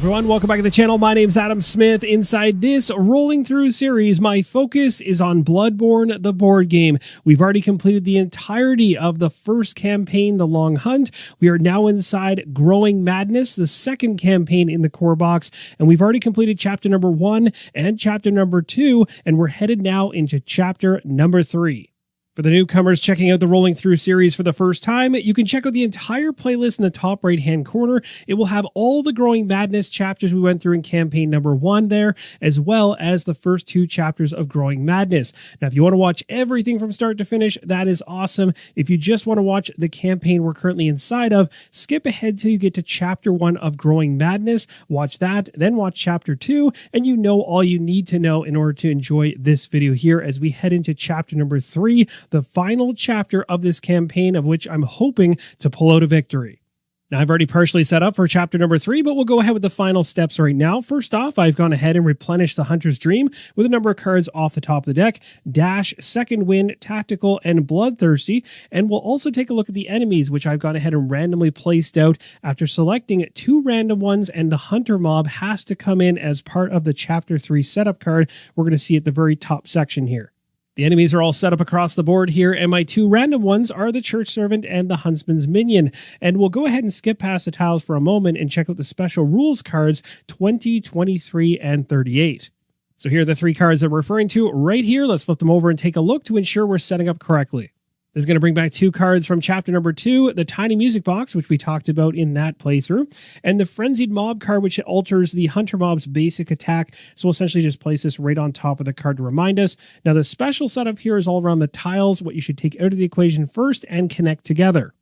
Everyone, welcome back to the channel. My name's Adam Smith. Inside this rolling through series, my focus is on Bloodborne, the board game. We've already completed the entirety of the first campaign, The Long Hunt. We are now inside Growing Madness, the second campaign in the core box, and we've already completed chapter number 1 and chapter number 2, and we're headed now into chapter number 3. For the newcomers checking out the Rolling Through series for the first time, you can check out the entire playlist in the top right-hand corner. It will have all the Growing Madness chapters we went through in campaign number 1 there, as well as the first 2 chapters of Growing Madness. Now, if you want to watch everything from start to finish, that is awesome. If you just want to watch the campaign we're currently inside of, skip ahead till you get to chapter 1 of Growing Madness, watch that, then watch chapter 2, and you know all you need to know in order to enjoy this video here as we head into chapter number 3, the final chapter of this campaign, of which I'm hoping to pull out a victory. Now, I've already partially set up for chapter number 3, but we'll go ahead with the final steps right now. First off, I've gone ahead and replenished the Hunter's Dream with a number of cards off the top of the deck: Dash, Second Wind, Tactical, and Bloodthirsty. And we'll also take a look at the enemies, which I've gone ahead and randomly placed out after selecting 2 random ones, and the Hunter Mob has to come in as part of the chapter 3 setup card we're going to see at the very top section here. The enemies are all set up across the board here, and my 2 random ones are the Church Servant and the Huntsman's Minion. And we'll go ahead and skip past the tiles for a moment and check out the special rules cards 20, 23, and 38. So here are the 3 cards that we're referring to right here. Let's flip them over and take a look to ensure we're setting up correctly. This is going to bring back 2 cards from chapter number 2, the Tiny Music Box, which we talked about in that playthrough, and the Frenzied Mob card, which alters the Hunter Mob's basic attack. So we'll essentially just place this right on top of the card to remind us. Now, the special setup here is all around the tiles, what you should take out of the equation first and connect together.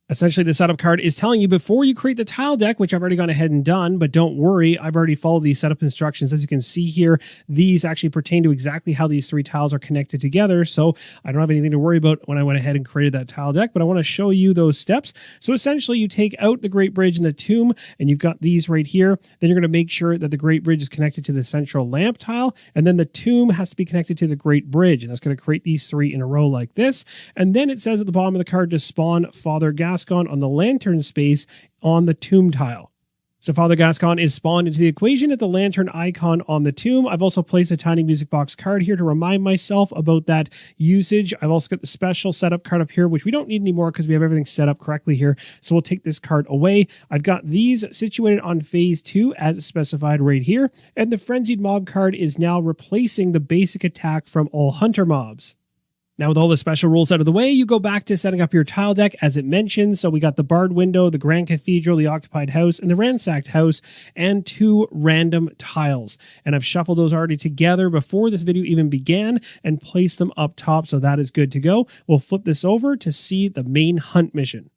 Essentially, the setup card is telling you before you create the tile deck, which I've already gone ahead and done, but don't worry, I've already followed these setup instructions. As you can see here, these actually pertain to exactly how these 3 tiles are connected together, so I don't have anything to worry about when I went ahead and created that tile deck, but I want to show you those steps. So essentially, you take out the Great Bridge and the Tomb, and you've got these right here. Then you're going to make sure that the Great Bridge is connected to the central lamp tile, and then the Tomb has to be connected to the Great Bridge, and that's going to create these 3 in a row like this. And then it says at the bottom of the card to spawn Father Gascon on the lantern space on the Tomb tile. So Father Gascon is spawned into the equation at the lantern icon on the Tomb. I've also placed a Tiny Music Box card here to remind myself about that usage. I've also got the special setup card up here, which we don't need anymore because we have everything set up correctly here. So we'll take this card away. I've got these situated on phase 2 as specified right here. And the Frenzied Mob card is now replacing the basic attack from all Hunter Mobs. Now, with all the special rules out of the way, you go back to setting up your tile deck as it mentioned. So we got the Barred Window, the Grand Cathedral, the Occupied House, and the Ransacked House, and 2 random tiles. And I've shuffled those already together before this video even began and placed them up top, so that is good to go. We'll flip this over to see the main hunt mission.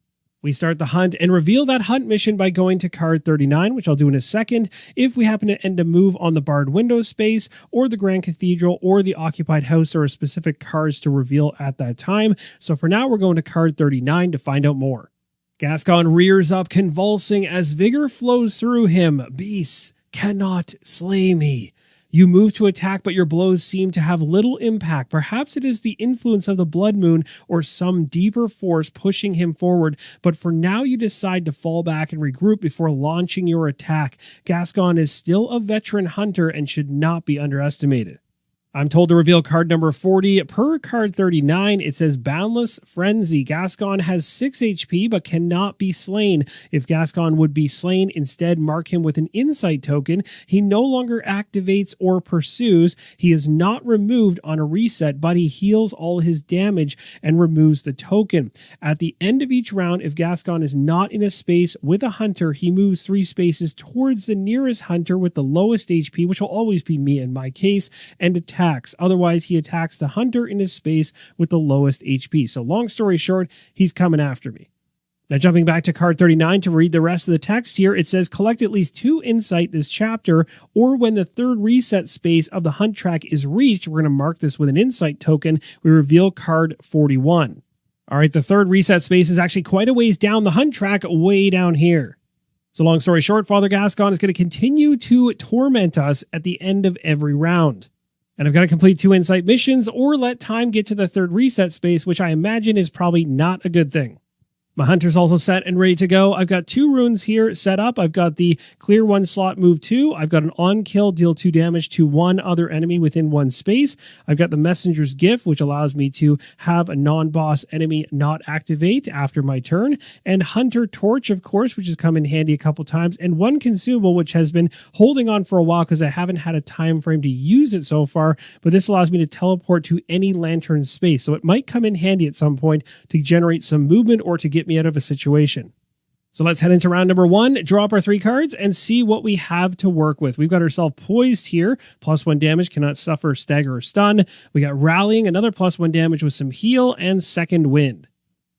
We start the hunt and reveal that hunt mission by going to card 39, which I'll do in a second, if we happen to end a move on the Barred Window space, or the Grand Cathedral, or the Occupied House. There are specific cards to reveal at that time. So for now, we're going to card 39 to find out more. Gascon rears up, convulsing as vigor flows through him. Beasts cannot slay me. You move to attack, but your blows seem to have little impact. Perhaps it is the influence of the Blood Moon or some deeper force pushing him forward, but for now you decide to fall back and regroup before launching your attack. Gascon is still a veteran hunter and should not be underestimated. I'm told to reveal card number 40. Per card 39, it says Boundless Frenzy. Gascon has 6 HP but cannot be slain. If Gascon would be slain, instead mark him with an insight token. He no longer activates or pursues. He is not removed on a reset, but he heals all his damage and removes the token. At the end of each round, if Gascon is not in a space with a hunter, he moves 3 spaces towards the nearest hunter with the lowest HP, which will always be me in my case, and attacks. Otherwise, he attacks the hunter in his space with the lowest HP. So long story short, he's coming after me. Now, jumping back to card 39 to read the rest of the text here, it says collect at least 2 insight this chapter, or when the 3rd reset space of the hunt track is reached, we're going to mark this with an insight token, we reveal card 41. All right, the 3rd reset space is actually quite a ways down the hunt track, way down here. So long story short, Father Gascon is going to continue to torment us at the end of every round. And I've got to complete 2 insight missions or let time get to the 3rd reset space, which I imagine is probably not a good thing. My hunter's also set and ready to go. I've got 2 runes here set up. I've got the clear 1 slot, move 2. I've got an on kill, deal 2 damage to 1 other enemy within 1 space. I've got the messenger's gift, which allows me to have a non-boss enemy not activate after my turn. And hunter torch, of course, which has come in handy a couple times. And 1 consumable, which has been holding on for a while because I haven't had a time frame to use it so far. But this allows me to teleport to any lantern space. So it might come in handy at some point to generate some movement or to get me out of a situation. So let's head into round number 1, draw up our 3 cards, and see what we have to work with. We've got ourselves Poised here, +1 damage, cannot suffer, stagger, or stun. We got Rallying, another +1 damage with some heal, and Second Wind.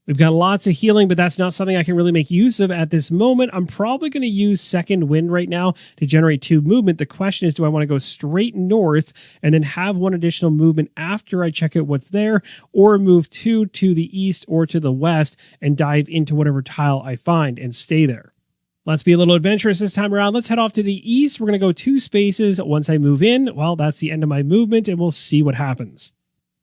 We've got lots of healing, but that's not something I can really make use of at this moment. I'm probably going to use Second Wind right now to generate 2 movement. The question is, do I want to go straight north and then have 1 additional movement after I check out what's there, or move 2 to the east or to the west and dive into whatever tile I find and stay there? Let's be a little adventurous this time around. Let's head off to the east. We're going to go 2 spaces. Once I move in, well, that's the end of my movement, and we'll see what happens.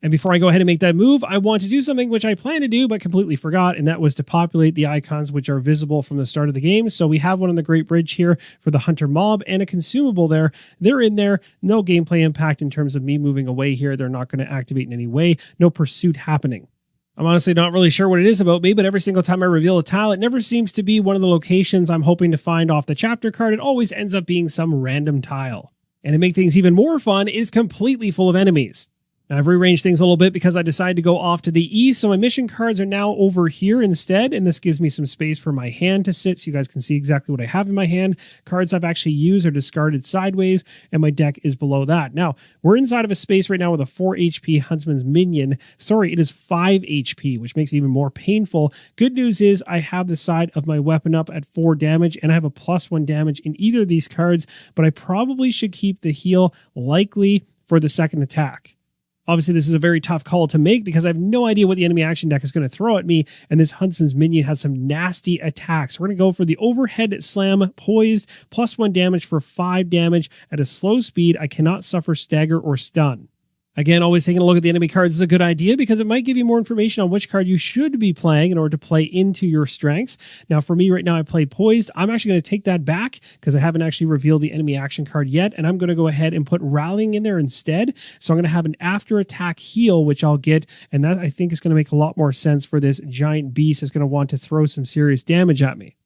And before I go ahead and make that move, I want to do something which I plan to do but completely forgot, and that was to populate the icons which are visible from the start of the game. So we have one on the Great Bridge here for the Hunter Mob and a consumable there. They're in there. No gameplay impact in terms of me moving away here. They're not going to activate in any way. No pursuit happening. I'm honestly not really sure what it is about me, but every single time I reveal a tile, it never seems to be one of the locations I'm hoping to find off the chapter card. It always ends up being some random tile. And to make things even more fun, it's completely full of enemies. Now, I've rearranged things a little bit because I decided to go off to the east, so my mission cards are now over here instead, and this gives me some space for my hand to sit so you guys can see exactly what I have in my hand. Cards I've actually used are discarded sideways, and my deck is below that. Now, we're inside of a space right now with a 4 HP Huntsman's Minion. Sorry, it is 5 HP, which makes it even more painful. Good news is I have the side of my weapon up at 4 damage, and I have a +1 damage in either of these cards, but I probably should keep the heal likely for the second attack. Obviously, this is a very tough call to make because I have no idea what the enemy action deck is going to throw at me, and this Huntsman's Minion has some nasty attacks. We're going to go for the Overhead Slam, Poised, +1 damage for 5 damage at a slow speed. I cannot suffer, stagger, or stun. Again, always taking a look at the enemy cards is a good idea because it might give you more information on which card you should be playing in order to play into your strengths. Now, for me right now, I played Poised. I'm actually going to take that back because I haven't actually revealed the enemy action card yet, and I'm going to go ahead and put Rallying in there instead. So I'm going to have an after attack heal, which I'll get, and that I think is going to make a lot more sense for this giant beast that's going to want to throw some serious damage at me.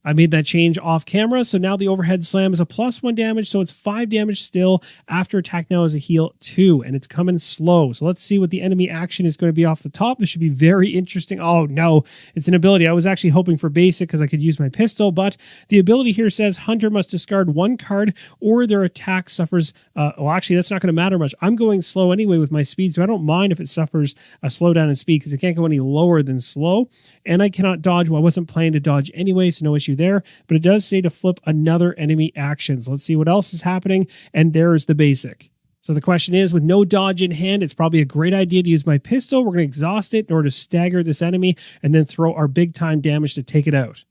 I made that change off camera, so now the Overhead Slam is a +1 damage, so it's 5 damage still. After attack now is a heal 2, and it's coming slow. So let's see what the enemy action is going to be off the top. This should be very interesting. Oh no, it's an ability. I was actually hoping for basic because I could use my pistol, but the ability here says Hunter must discard 1 card or their attack suffers, well actually that's not going to matter much. I'm going slow anyway with my speed, so I don't mind if it suffers a slowdown in speed because it can't go any lower than slow, and I cannot dodge. Well, I wasn't planning to dodge anyway, so no issue there, but it does say to flip another enemy action. So let's see what else is happening, and there's the basic. So the question is, with no dodge in hand, it's probably a great idea to use my pistol. We're going to exhaust it in order to stagger this enemy and then throw our big time damage to take it out.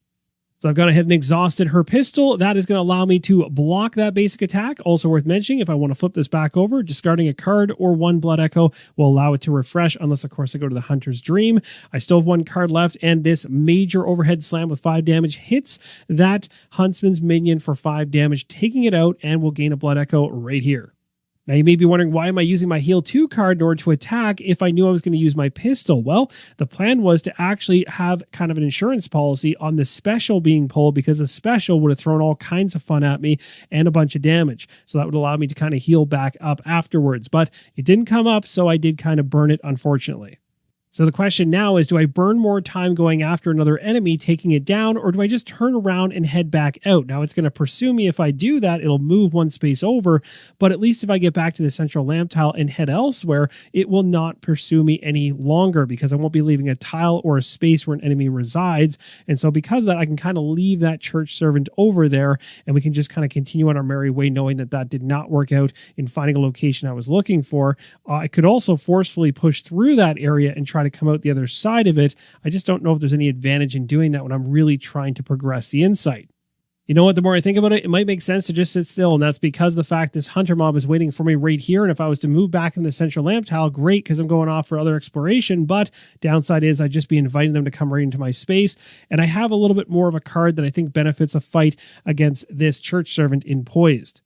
So I've gone ahead and exhausted her pistol. That is going to allow me to block that basic attack. Also worth mentioning, if I want to flip this back over, discarding a card or 1 Blood Echo will allow it to refresh, unless, of course, I go to the Hunter's Dream. I still have 1 card left, and this major Overhead Slam with 5 damage hits that Huntsman's Minion for 5 damage, taking it out, and will gain a Blood Echo right here. Now, you may be wondering, why am I using my Heal 2 card in order to attack if I knew I was going to use my pistol? Well, the plan was to actually have kind of an insurance policy on the special being pulled, because the special would have thrown all kinds of fun at me and a bunch of damage. So that would allow me to kind of heal back up afterwards. But it didn't come up, so I did kind of burn it, unfortunately. So the question now is, do I burn more time going after another enemy, taking it down, or do I just turn around and head back out? Now, it's going to pursue me. If I do that, it'll move 1 space over, but at least if I get back to the central lamp tile and head elsewhere, it will not pursue me any longer because I won't be leaving a tile or a space where an enemy resides. And so because of that, I can kind of leave that church servant over there, and we can just kind of continue on our merry way, knowing that that did not work out in finding a location I was looking for. I could also forcefully push through that area and try to come out the other side of it. I just don't know if there's any advantage in doing that when I'm really trying to progress the insight. You know what, the more I think about it, it might make sense to just sit still, and that's because the fact this hunter mob is waiting for me right here, and if I was to move back in the central lamp tile, great, because I'm going off for other exploration, but downside is I'd just be inviting them to come right into my space, and I have a little bit more of a card that I think benefits a fight against this church servant in Poised.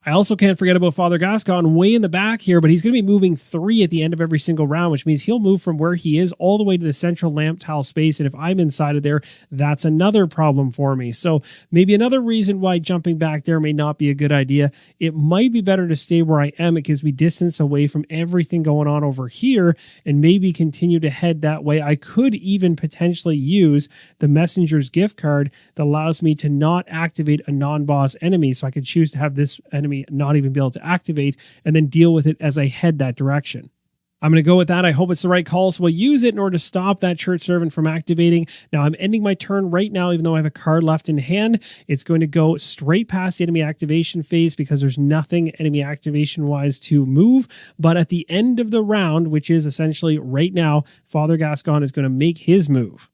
I also can't forget about Father Gascon way in the back here, but he's going to be moving 3 at the end of every single round, which means he'll move from where he is all the way to the central lamp tile space, and if I'm inside of there, that's another problem for me. So maybe another reason why jumping back there may not be a good idea. It might be better to stay where I am. It gives me distance away from everything going on over here, and maybe continue to head that way. I could even potentially use the Messenger's gift card that allows me to not activate a non-boss enemy, so I could choose to have this enemy not even be able to activate and then deal with it as I head that direction. I'm going to go with that. I hope it's the right call, so we'll use it in order to stop that church servant from activating. Now, I'm ending my turn right now, even though I have a card left in hand. It's going to go straight past the enemy activation phase because there's nothing enemy activation-wise to move. But at the end of the round, which is essentially right now, Father Gascon is going to make his move.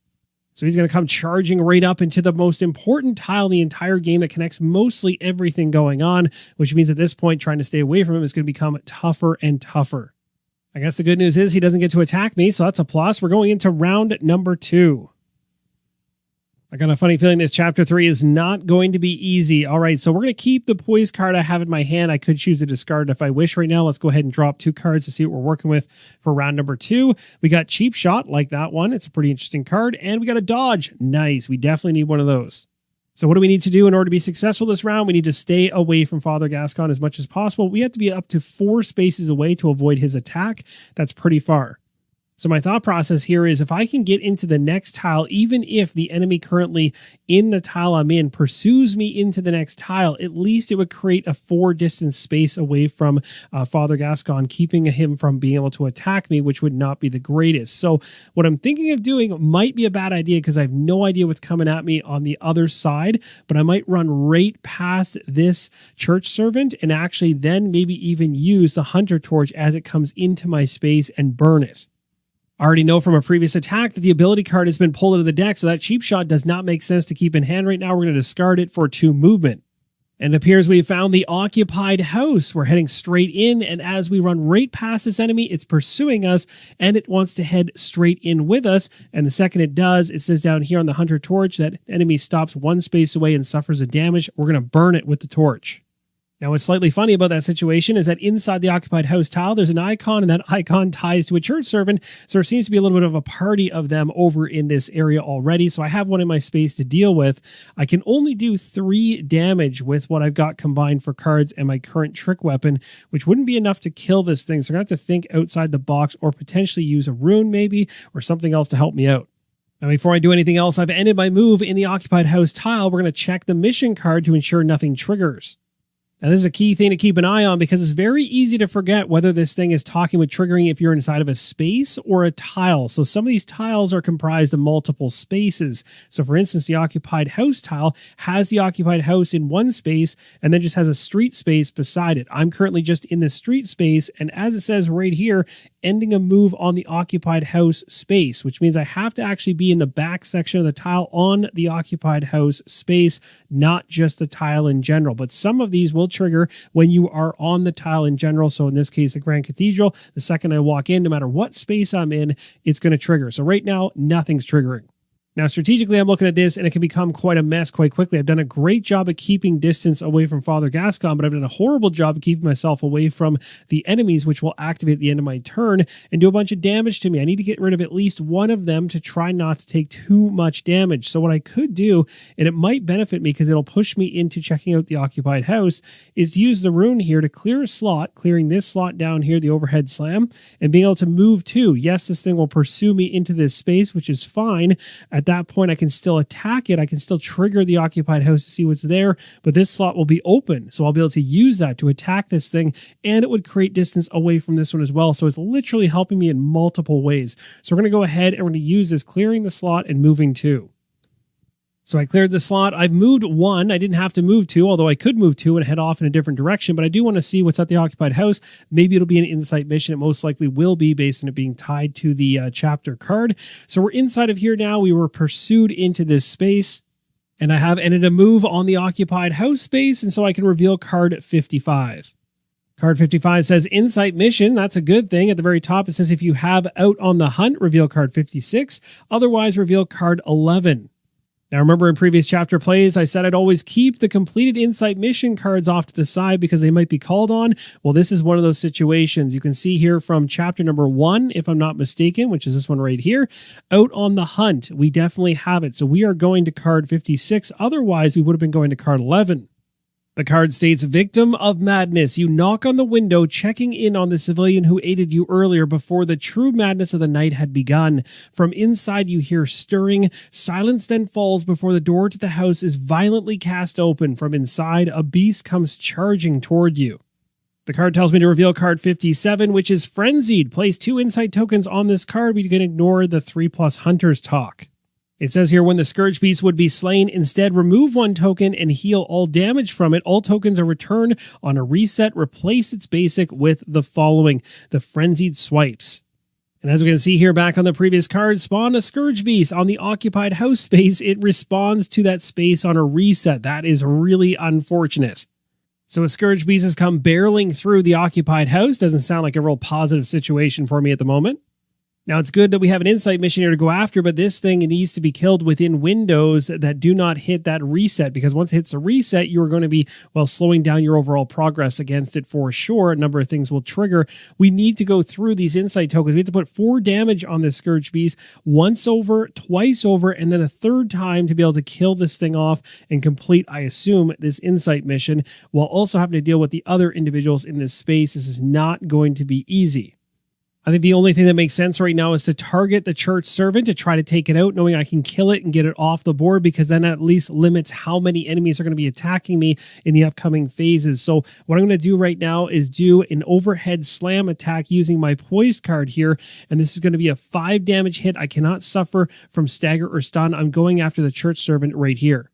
So he's going to come charging right up into the most important tile in the entire game that connects mostly everything going on, which means at this point, trying to stay away from him is going to become tougher and tougher. I guess the good news is he doesn't get to attack me, so that's a plus. We're going into round number 2. I got a funny feeling this chapter 3 is not going to be easy. All right, so we're going to keep the poise card I have in my hand. I could choose to discard it if I wish right now. Let's go ahead and drop 2 cards to see what we're working with for round number 2. We got Cheap Shot, like that one. It's a pretty interesting card. And we got a Dodge. Nice. We definitely need one of those. So what do we need to do in order to be successful this round? We need to stay away from Father Gascon as much as possible. We have to be up to 4 spaces away to avoid his attack. That's pretty far. So my thought process here is if I can get into the next tile, even if the enemy currently in the tile I'm in pursues me into the next tile, at least it would create a 4 distance space away from Father Gascon, keeping him from being able to attack me, which would not be the greatest. So what I'm thinking of doing might be a bad idea because I have no idea what's coming at me on the other side, but I might run right past this church servant and actually then maybe even use the hunter torch as it comes into my space and burn it. I already know from a previous attack that the ability card has been pulled out of the deck, so that Cheap Shot does not make sense to keep in hand right now. We're going to discard it for 2 movement. And it appears we found the occupied house. We're heading straight in, and as we run right past this enemy, it's pursuing us, and it wants to head straight in with us. And the second it does, it says down here on the hunter torch that enemy stops 1 space away and suffers a damage. We're going to burn it with the torch. Now, what's slightly funny about that situation is that inside the occupied house tile, there's an icon, and that icon ties to a church servant, so there seems to be a little bit of a party of them over in this area already, so I have one in my space to deal with. I can only do 3 damage with what I've got combined for cards and my current trick weapon, which wouldn't be enough to kill this thing, so I'm going to have to think outside the box or potentially use a rune maybe, or something else to help me out. Now, before I do anything else, I've ended my move in the occupied house tile. We're going to check the mission card to ensure nothing triggers. Now, this is a key thing to keep an eye on because it's very easy to forget whether this thing is talking with triggering if you're inside of a space or a tile. So some of these tiles are comprised of multiple spaces. So for instance, the occupied house tile has the occupied house in one space and then just has a street space beside it. I'm currently just in the street space, and as it says right here, ending a move on the occupied house space, which means I have to actually be in the back section of the tile on the occupied house space, not just the tile in general. But some of these will trigger when you are on the tile in general. So in this case, the Grand Cathedral, the second I walk in, no matter what space I'm in, it's going to trigger. So right now, nothing's triggering. Now, strategically, I'm looking at this, and it can become quite a mess quite quickly. I've done a great job of keeping distance away from Father Gascon, but I've done a horrible job of keeping myself away from the enemies, which will activate at the end of my turn and do a bunch of damage to me. I need to get rid of at least one of them to try not to take too much damage. So what I could do, and it might benefit me because it'll push me into checking out the occupied house, is to use the rune here to clear a slot, clearing this slot down here, the overhead slam, and being able to move too. Yes, this thing will pursue me into this space, which is fine. At that point, I can still attack it. I can still trigger the occupied house to see what's there, but this slot will be open. So I'll be able to use that to attack this thing, and it would create distance away from this one as well. So it's literally helping me in multiple ways. So we're going to go ahead and we're going to use this clearing the slot and moving 2. So I cleared the slot. I've moved 1. I didn't have to move 2, although I could move 2 and head off in a different direction, but I do want to see what's at the occupied house. Maybe it'll be an insight mission. It most likely will be based on it being tied to the chapter card. So we're inside of here now. We were pursued into this space. And I have ended a move on the occupied house space, and so I can reveal card 55. Card 55 says Insight Mission. That's a good thing. At the very top, it says if you have Out on the Hunt, reveal card 56. Otherwise, reveal card 11. Now, remember in previous chapter plays, I said I'd always keep the completed Insight Mission cards off to the side because they might be called on. Well, this is one of those situations. You can see here from chapter number 1, if I'm not mistaken, which is this one right here, Out on the Hunt. We definitely have it. So we are going to card 56. Otherwise, we would have been going to card 11. The card states, Victim of Madness. You knock on the window, checking in on the civilian who aided you earlier before the true madness of the night had begun. From inside you hear stirring. Silence then falls before the door to the house is violently cast open. From inside, a beast comes charging toward you. The card tells me to reveal card 57, which is Frenzied. Place 2 insight tokens on this card, but you can ignore the 3+ Hunters talk. It says here, when the Scourge Beast would be slain, instead remove 1 token and heal all damage from it. All tokens are returned on a reset. Replace its basic with the following, the Frenzied Swipes. And as we can see here back on the previous card, spawn a Scourge Beast on the occupied house space. It responds to that space on a reset. That is really unfortunate. So a Scourge Beast has come barreling through the occupied house. Doesn't sound like a real positive situation for me at the moment. Now, it's good that we have an insight mission here to go after, but this thing needs to be killed within windows that do not hit that reset, because once it hits a reset, you are going to be, well, slowing down your overall progress against it for sure. A number of things will trigger. We need to go through these insight tokens. We have to put 4 damage on this Scourge Beast, once over, twice over, and then a 3rd time to be able to kill this thing off and complete, I assume, this insight mission, while also having to deal with the other individuals in this space. This is not going to be easy. I think the only thing that makes sense right now is to target the church servant to try to take it out, knowing I can kill it and get it off the board, because then at least limits how many enemies are going to be attacking me in the upcoming phases. So what I'm going to do right now is do an overhead slam attack using my poised card here, and this is going to be a 5 damage hit. I cannot suffer from stagger or stun. I'm going after the church servant right here.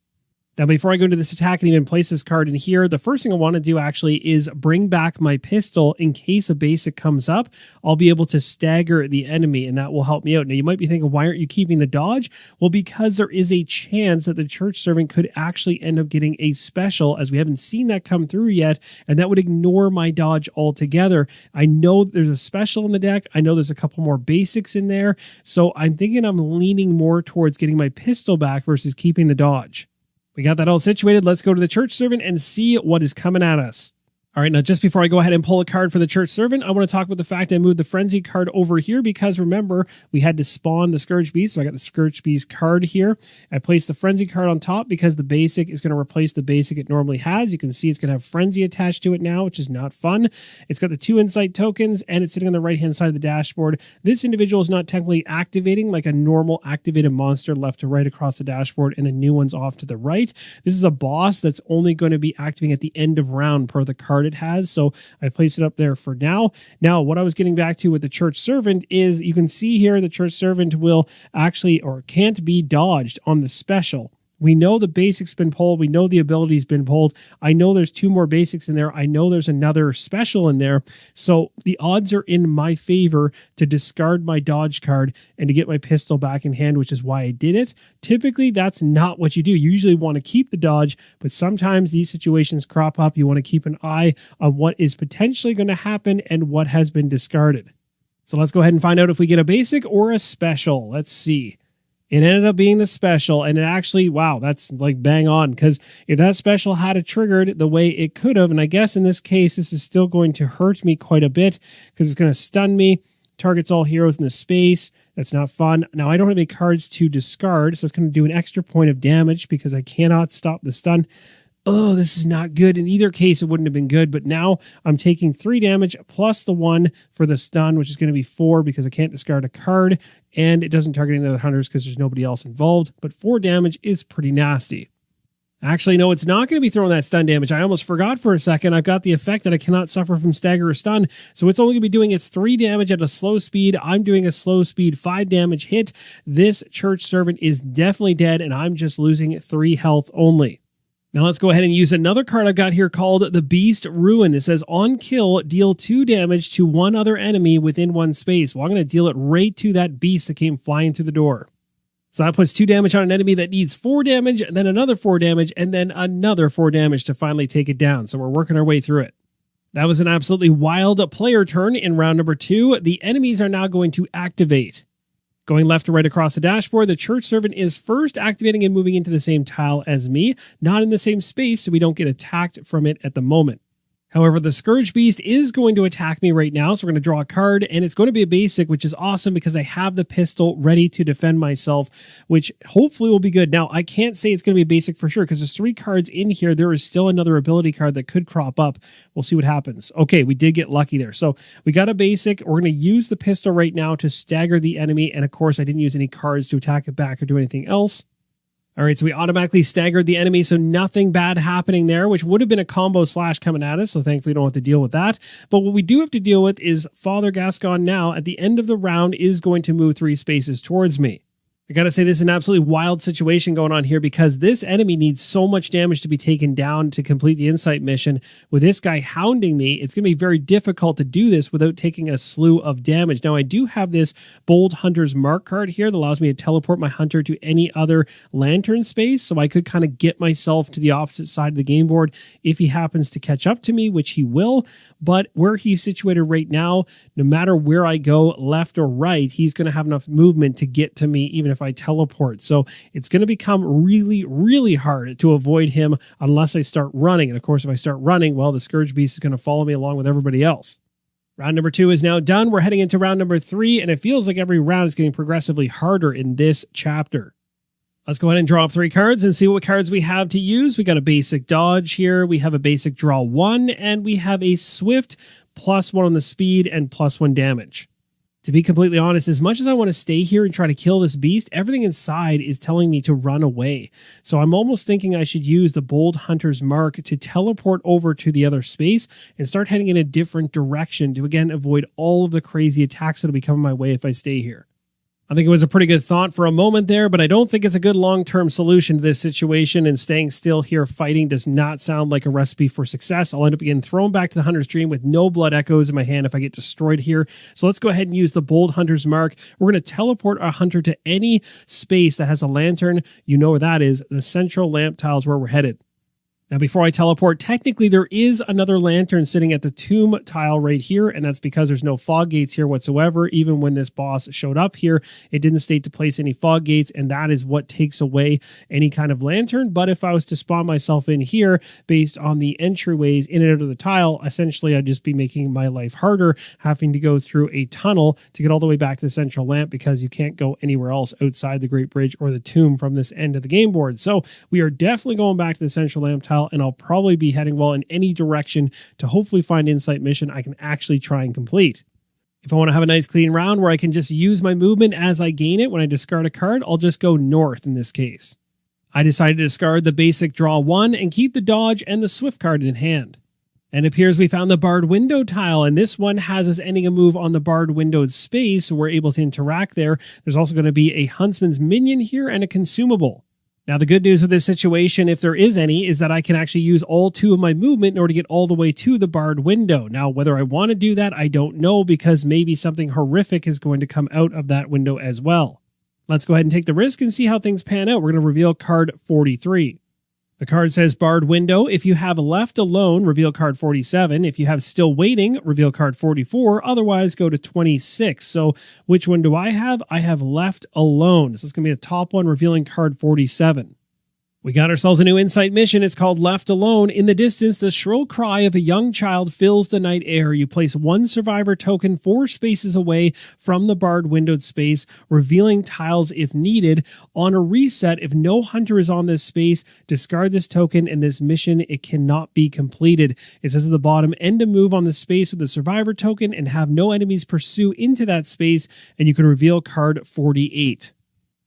Now, before I go into this attack and even place this card in here, the first thing I want to do actually is bring back my pistol in case a basic comes up. I'll be able to stagger the enemy, and that will help me out. Now, you might be thinking, why aren't you keeping the dodge? Well, because there is a chance that the church servant could actually end up getting a special, as we haven't seen that come through yet, and that would ignore my dodge altogether. I know there's a special in the deck. I know there's a couple more basics in there, so I'm thinking I'm leaning more towards getting my pistol back versus keeping the dodge. We got that all situated. Let's go to the church servant and see what is coming at us. All right, now just before I go ahead and pull a card for the church servant, I want to talk about the fact I moved the frenzy card over here because remember, we had to spawn the Scourge Beast, so I got the Scourge Beast card here. I placed the frenzy card on top because the basic is going to replace the basic it normally has. You can see it's going to have frenzy attached to it now, which is not fun. It's got the 2 insight tokens, and it's sitting on the right-hand side of the dashboard. This individual is not technically activating like a normal activated monster left to right across the dashboard, and the new one's off to the right. This is a boss that's only going to be activating at the end of round per the card it has, so I place it up there for now. Now, what I was getting back to with the church servant is you can see here the church servant will actually, or can't be dodged on the special. We know the basic's been pulled. We know the ability's been pulled. I know there's 2 more basics in there. I know there's another special in there. So the odds are in my favor to discard my dodge card and to get my pistol back in hand, which is why I did it. Typically, that's not what you do. You usually want to keep the dodge, but sometimes these situations crop up. You want to keep an eye on what is potentially going to happen and what has been discarded. So let's go ahead and find out if we get a basic or a special. Let's see. It ended up being the special, and it actually, wow, that's like bang on, because if that special had it triggered the way it could have, and I guess in this case, this is still going to hurt me quite a bit, because it's going to stun me, targets all heroes in the space. That's not fun. Now, I don't have any cards to discard, so it's going to do an extra point of damage, because I cannot stop the stun. Oh, this is not good. In either case, it wouldn't have been good, but now I'm taking 3 damage plus the 1 for the stun, which is going to be 4 because I can't discard a card, and it doesn't target any other hunters because there's nobody else involved, but 4 damage is pretty nasty. Actually, no, it's not going to be throwing that stun damage. I almost forgot for a second. I've got the effect that I cannot suffer from stagger or stun, so it's only going to be doing its 3 damage at a slow speed. I'm doing a slow speed 5 damage hit. This church servant is definitely dead, and I'm just losing 3 health only. Now let's go ahead and use another card I've got here called the Beast Ruin. It says, on kill, deal 2 damage to 1 other enemy within 1 space. Well, I'm going to deal it right to that beast that came flying through the door. So that puts 2 damage on an enemy that needs 4 damage, and then another 4 damage, and then another 4 damage to finally take it down. So we're working our way through it. That was an absolutely wild player turn in round number 2. The enemies are now going to activate. Going left to right across the dashboard, the church servant is first activating and moving into the same tile as me, not in the same space, so we don't get attacked from it at the moment. However, the Scourge Beast is going to attack me right now, so we're going to draw a card, and it's going to be a basic, which is awesome because I have the pistol ready to defend myself, which hopefully will be good. Now, I can't say it's going to be a basic for sure because there's 3 cards in here. There is still another ability card that could crop up. We'll see what happens. Okay, we did get lucky there. So we got a basic. We're going to use the pistol right now to stagger the enemy, and of course, I didn't use any cards to attack it back or do anything else. All right, so we automatically staggered the enemy, so nothing bad happening there, which would have been a combo slash coming at us, so thankfully we don't have to deal with that. But what we do have to deal with is Father Gascon now, at the end of the round, is going to move 3 spaces towards me. I gotta say, this is an absolutely wild situation going on here because this enemy needs so much damage to be taken down to complete the insight mission. With this guy hounding me, it's gonna be very difficult to do this without taking a slew of damage. Now, I do have this Bold Hunter's Mark card here that allows me to teleport my hunter to any other lantern space, so I could kind of get myself to the opposite side of the game board if he happens to catch up to me, which he will. But where he's situated right now, no matter where I go, left or right, he's gonna have enough movement to get to me, even if I teleport. So it's going to become really, really hard to avoid him unless I start running. And of course, if I start running, well, the Scourge Beast is going to follow me along with everybody else. Round number 2 is now done. We're heading into round number 3, and it feels like every round is getting progressively harder in this chapter. Let's go ahead and draw up 3 cards and see what cards we have to use. We got a basic dodge here. We have a basic draw 1, and we have a swift +1 on the speed and +1 damage. To be completely honest, as much as I want to stay here and try to kill this beast, everything inside is telling me to run away. So I'm almost thinking I should use the Bold Hunter's Mark to teleport over to the other space and start heading in a different direction to, again, avoid all of the crazy attacks that'll be coming my way if I stay here. I think it was a pretty good thought for a moment there, but I don't think it's a good long-term solution to this situation, and staying still here fighting does not sound like a recipe for success. I'll end up getting thrown back to the Hunter's Dream with no blood echoes in my hand if I get destroyed here. So let's go ahead and use the Bold Hunter's Mark. We're going to teleport our hunter to any space that has a lantern. You know where that is. The central lamp tile is where we're headed. Now, before I teleport, technically there is another lantern sitting at the tomb tile right here, and that's because there's no fog gates here whatsoever. Even when this boss showed up here, it didn't state to place any fog gates, and that is what takes away any kind of lantern. But if I was to spawn myself in here based on the entryways in and out of the tile, essentially I'd just be making my life harder, having to go through a tunnel to get all the way back to the central lamp because you can't go anywhere else outside the Great Bridge or the tomb from this end of the game board. So we are definitely going back to the central lamp tile, and I'll probably be heading well in any direction to hopefully find insight mission I can actually try and complete. If I want to have a nice clean round where I can just use my movement as I gain it when I discard a card, I'll just go north in this case. I decided to discard the basic draw 1 and keep the dodge and the swift card in hand. And it appears we found the barred window tile, and this one has us ending a move on the barred windowed space, so we're able to interact there. There's also going to be a huntsman's minion here and a consumable. Now, the good news with this situation, if there is any, is that I can actually use all 2 of my movement in order to get all the way to the barred window. Now, whether I want to do that, I don't know, because maybe something horrific is going to come out of that window as well. Let's go ahead and take the risk and see how things pan out. We're going to reveal card 43. The card says Barred Window. If you have Left Alone, reveal card 47. If you have Still Waiting, reveal card 44. Otherwise, go to 26. So which one do I have? I have Left Alone. This is going to be the top one, revealing card 47. We got ourselves a new insight mission. It's called Left Alone. In the distance, the shrill cry of a young child fills the night air. You place 1 survivor token 4 spaces away from the barred windowed space, revealing tiles if needed. On a reset, if no hunter is on this space, discard this token, and this mission, it cannot be completed. It says at the bottom, end a move on the space with the survivor token and have no enemies pursue into that space, and you can reveal card 48.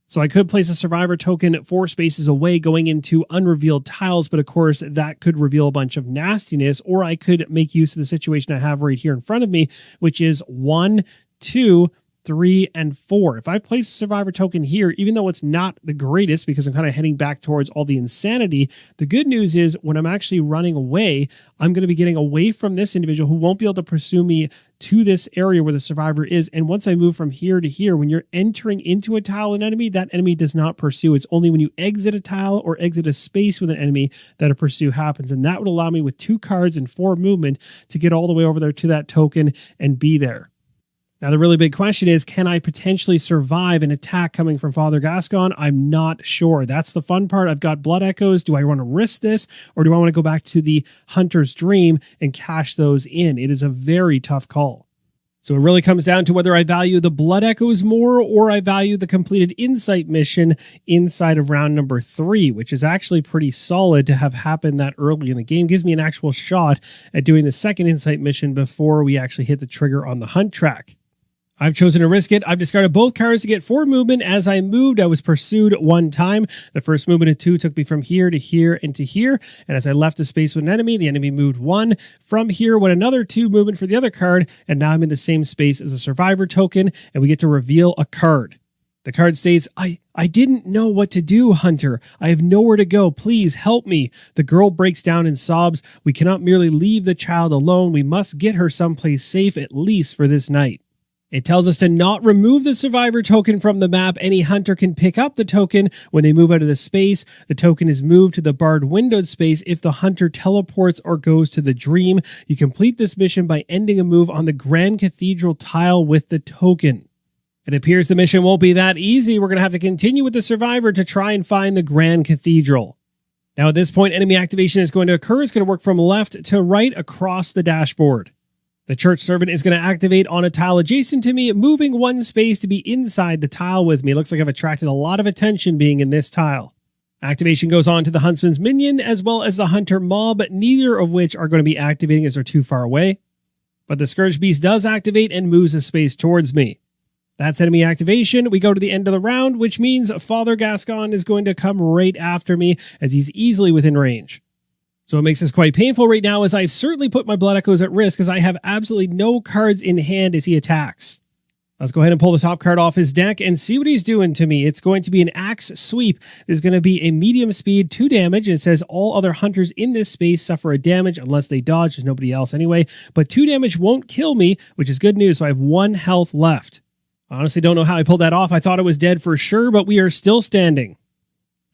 So I could place a survivor token 4 spaces away going into unrevealed tiles, but of course that could reveal a bunch of nastiness, or I could make use of the situation I have right here in front of me, which is 1, 2, 3, and 4. If I place a survivor token here, even though it's not the greatest because I'm kind of heading back towards all the insanity, the good news is when I'm actually running away, I'm going to be getting away from this individual who won't be able to pursue me to this area where the survivor is. And once I move from here to here, when you're entering into a tile with an enemy, that enemy does not pursue. It's only when you exit a tile or exit a space with an enemy that a pursue happens. And that would allow me with 2 cards and 4 movement to get all the way over there to that token and be there. Now, the really big question is, can I potentially survive an attack coming from Father Gascon? I'm not sure. That's the fun part. I've got Blood Echoes. Do I want to risk this, or do I want to go back to the Hunter's Dream and cash those in? It is a very tough call. So it really comes down to whether I value the Blood Echoes more or I value the completed Insight mission inside of round number 3, which is actually pretty solid to have happened that early in the game. Gives me an actual shot at doing the second Insight mission before we actually hit the trigger on the hunt track. I've chosen to risk it. I've discarded both cards to get 4 movement. As I moved, I was pursued 1 time. The first movement of 2 took me from here to here and to here. And as I left the space with an enemy, the enemy moved 1. From here went another 2 movement for the other card. And now I'm in the same space as a survivor token. And we get to reveal a card. The card states, I didn't know what to do, Hunter. I have nowhere to go. Please help me. The girl breaks down and sobs. We cannot merely leave the child alone. We must get her someplace safe, at least for this night. It tells us to not remove the survivor token from the map. Any hunter can pick up the token when they move out of the space. The token is moved to the barred windowed space if the hunter teleports or goes to the dream. You complete this mission by ending a move on the Grand Cathedral tile with the token. It appears the mission won't be that easy. We're going to have to continue with the survivor to try and find the Grand Cathedral. Now at this point, enemy activation is going to occur. It's going to work from left to right across the dashboard. The church servant is going to activate on a tile adjacent to me, moving 1 space to be inside the tile with me. Looks like I've attracted a lot of attention being in this tile. Activation goes on to the huntsman's minion as well as the hunter mob, neither of which are going to be activating as they're too far away. But the scourge beast does activate and moves a space towards me. That's enemy activation. We go to the end of the round, which means Father Gascon is going to come right after me as he's easily within range. So it makes this quite painful right now as I've certainly put my Blood Echoes at risk as I have absolutely no cards in hand as he attacks. Let's go ahead and pull the top card off his deck and see what he's doing to me. It's going to be an Axe Sweep. There's going to be a medium speed, 2 damage. And it says all other hunters in this space suffer a damage unless they dodge. There's nobody else anyway. But 2 damage won't kill me, which is good news. So I have 1 health left. I honestly don't know how I pulled that off. I thought it was dead for sure, but we are still standing.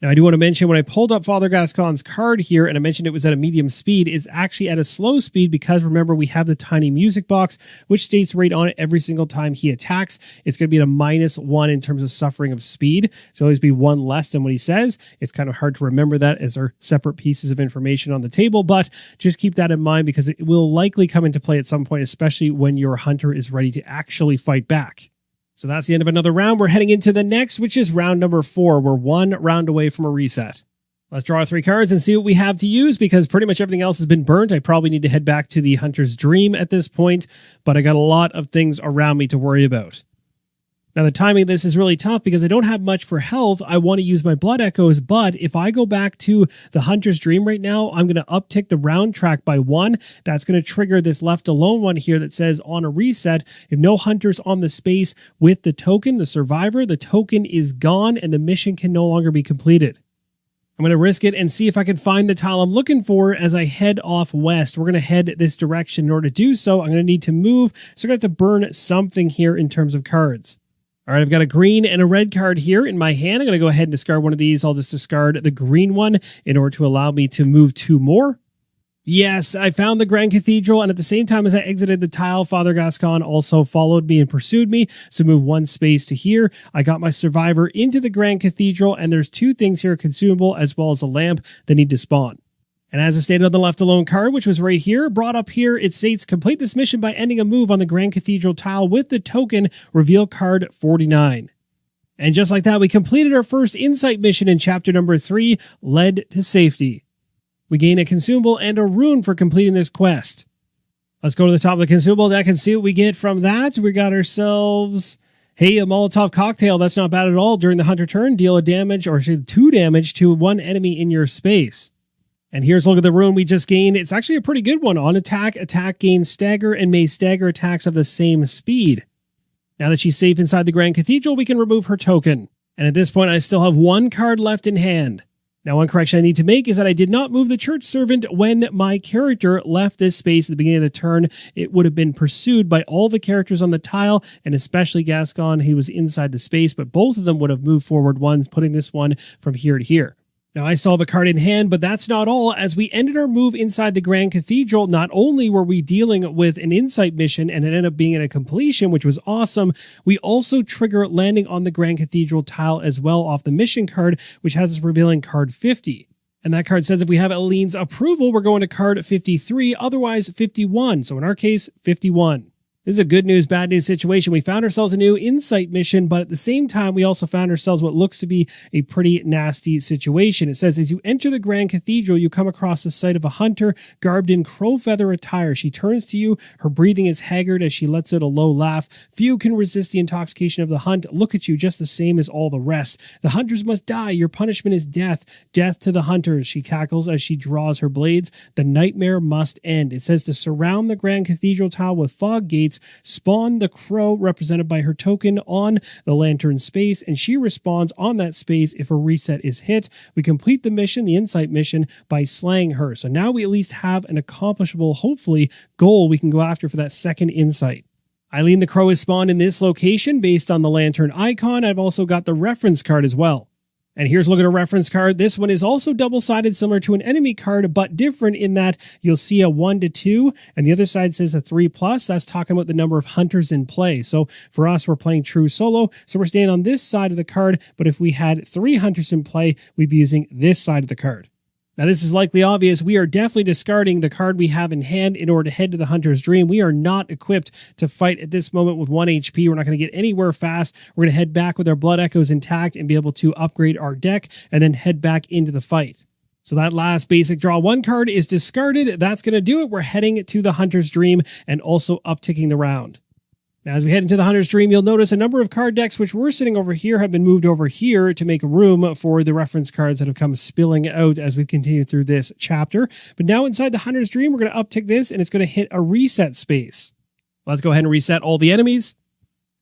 Now, I do want to mention when I pulled up Father Gascon's card here, and I mentioned it was at a medium speed, it's actually at a slow speed because, remember, we have the tiny music box, which states right on it every single time he attacks. It's going to be at a -1 in terms of suffering of speed. So always be 1 less than what he says. It's kind of hard to remember that as they're separate pieces of information on the table, but just keep that in mind because it will likely come into play at some point, especially when your hunter is ready to actually fight back. So that's the end of another round. We're heading into the next, which is round number 4. We're 1 round away from a reset. Let's draw 3 cards and see what we have to use because pretty much everything else has been burnt. I probably need to head back to the Hunter's Dream at this point, but I got a lot of things around me to worry about. Now, the timing of this is really tough because I don't have much for health. I want to use my Blood Echoes, but if I go back to the Hunter's Dream right now, I'm going to uptick the round track by 1. That's going to trigger this left alone one here that says on a reset, if no hunters on the space with the token, the survivor, the token is gone and the mission can no longer be completed. I'm going to risk it and see if I can find the tile I'm looking for as I head off west. We're going to head this direction. In order to do so, I'm going to need to move, so I'm going to have to burn something here in terms of cards. All right, I've got a green and a red card here in my hand. I'm going to go ahead and discard one of these. I'll just discard the green one in order to allow me to move 2 more. Yes, I found the Grand Cathedral, and at the same time as I exited the tile, Father Gascon also followed me and pursued me. So move 1 space to here. I got my survivor into the Grand Cathedral, and there's 2 things here consumable as well as a lamp that need to spawn. And as I stated on the left alone card, which was right here, brought up here, it states, complete this mission by ending a move on the Grand Cathedral tile with the token, reveal card 49. And just like that, we completed our first Insight mission in chapter number 3, Led to Safety. We gain a consumable and a rune for completing this quest. Let's go to the top of the consumable deck and see what we get from that. We got ourselves, hey, a Molotov cocktail. That's not bad at all. During the hunter turn, deal a damage, or 2 damage to 1 enemy in your space. And here's a look at the rune we just gained. It's actually a pretty good one. On attack, attack gains stagger and may stagger attacks of the same speed. Now that she's safe inside the Grand Cathedral, we can remove her token. And at this point, I still have one card left in hand. Now, one correction I need to make is that I did not move the Church Servant when my character left this space at the beginning of the turn. It would have been pursued by all the characters on the tile, and especially Gascon. He was inside the space, but both of them would have moved forward once, putting this one from here to here. Now, I still have a card in hand, but that's not all. As we ended our move inside the Grand Cathedral, not only were we dealing with an insight mission and it ended up being in a completion, which was awesome, we also trigger landing on the Grand Cathedral tile as well off the mission card, which has us revealing card 50. And that card says if we have Eileen's approval, we're going to card 53, otherwise 51. So in our case, 51. This is a good news, bad news situation. We found ourselves a new insight mission, but at the same time, we also found ourselves what looks to be a pretty nasty situation. It says, as you enter the Grand Cathedral, you come across the sight of a hunter garbed in crow feather attire. She turns to you. Her breathing is haggard as she lets out a low laugh. Few can resist the intoxication of the hunt. Look at you just the same as all the rest. The hunters must die. Your punishment is death. Death to the hunters, she cackles as she draws her blades. The nightmare must end. It says to surround the Grand Cathedral tile with fog gates, spawn the crow represented by her token on the lantern space, and she responds on that space if a reset is hit. We complete the mission, the insight mission, by slaying her. So now we at least have an accomplishable, hopefully, goal we can go after for that second insight. Eileen the Crow is spawned in this location based on the lantern icon. I've also got the reference card as well. And here's a look at a reference card. This one is also double-sided, similar to an enemy card, but different in that you'll see a 1 to 2, and the other side says a 3+. That's talking about the number of hunters in play. So for us, we're playing true solo, so we're staying on this side of the card, but if we had 3 hunters in play, we'd be using this side of the card. Now, this is likely obvious. We are definitely discarding the card we have in hand in order to head to the Hunter's Dream. We are not equipped to fight at this moment with 1 HP. We're not going to get anywhere fast. We're going to head back with our Blood Echoes intact and be able to upgrade our deck and then head back into the fight. So that last basic draw 1 card is discarded. That's going to do it. We're heading to the Hunter's Dream and also upticking the round. Now, as we head into the Hunter's Dream, you'll notice a number of card decks which were sitting over here have been moved over here to make room for the reference cards that have come spilling out as we continue through this chapter. But now inside the Hunter's Dream, we're going to uptick this, and it's going to hit a reset space. Let's go ahead and reset all the enemies.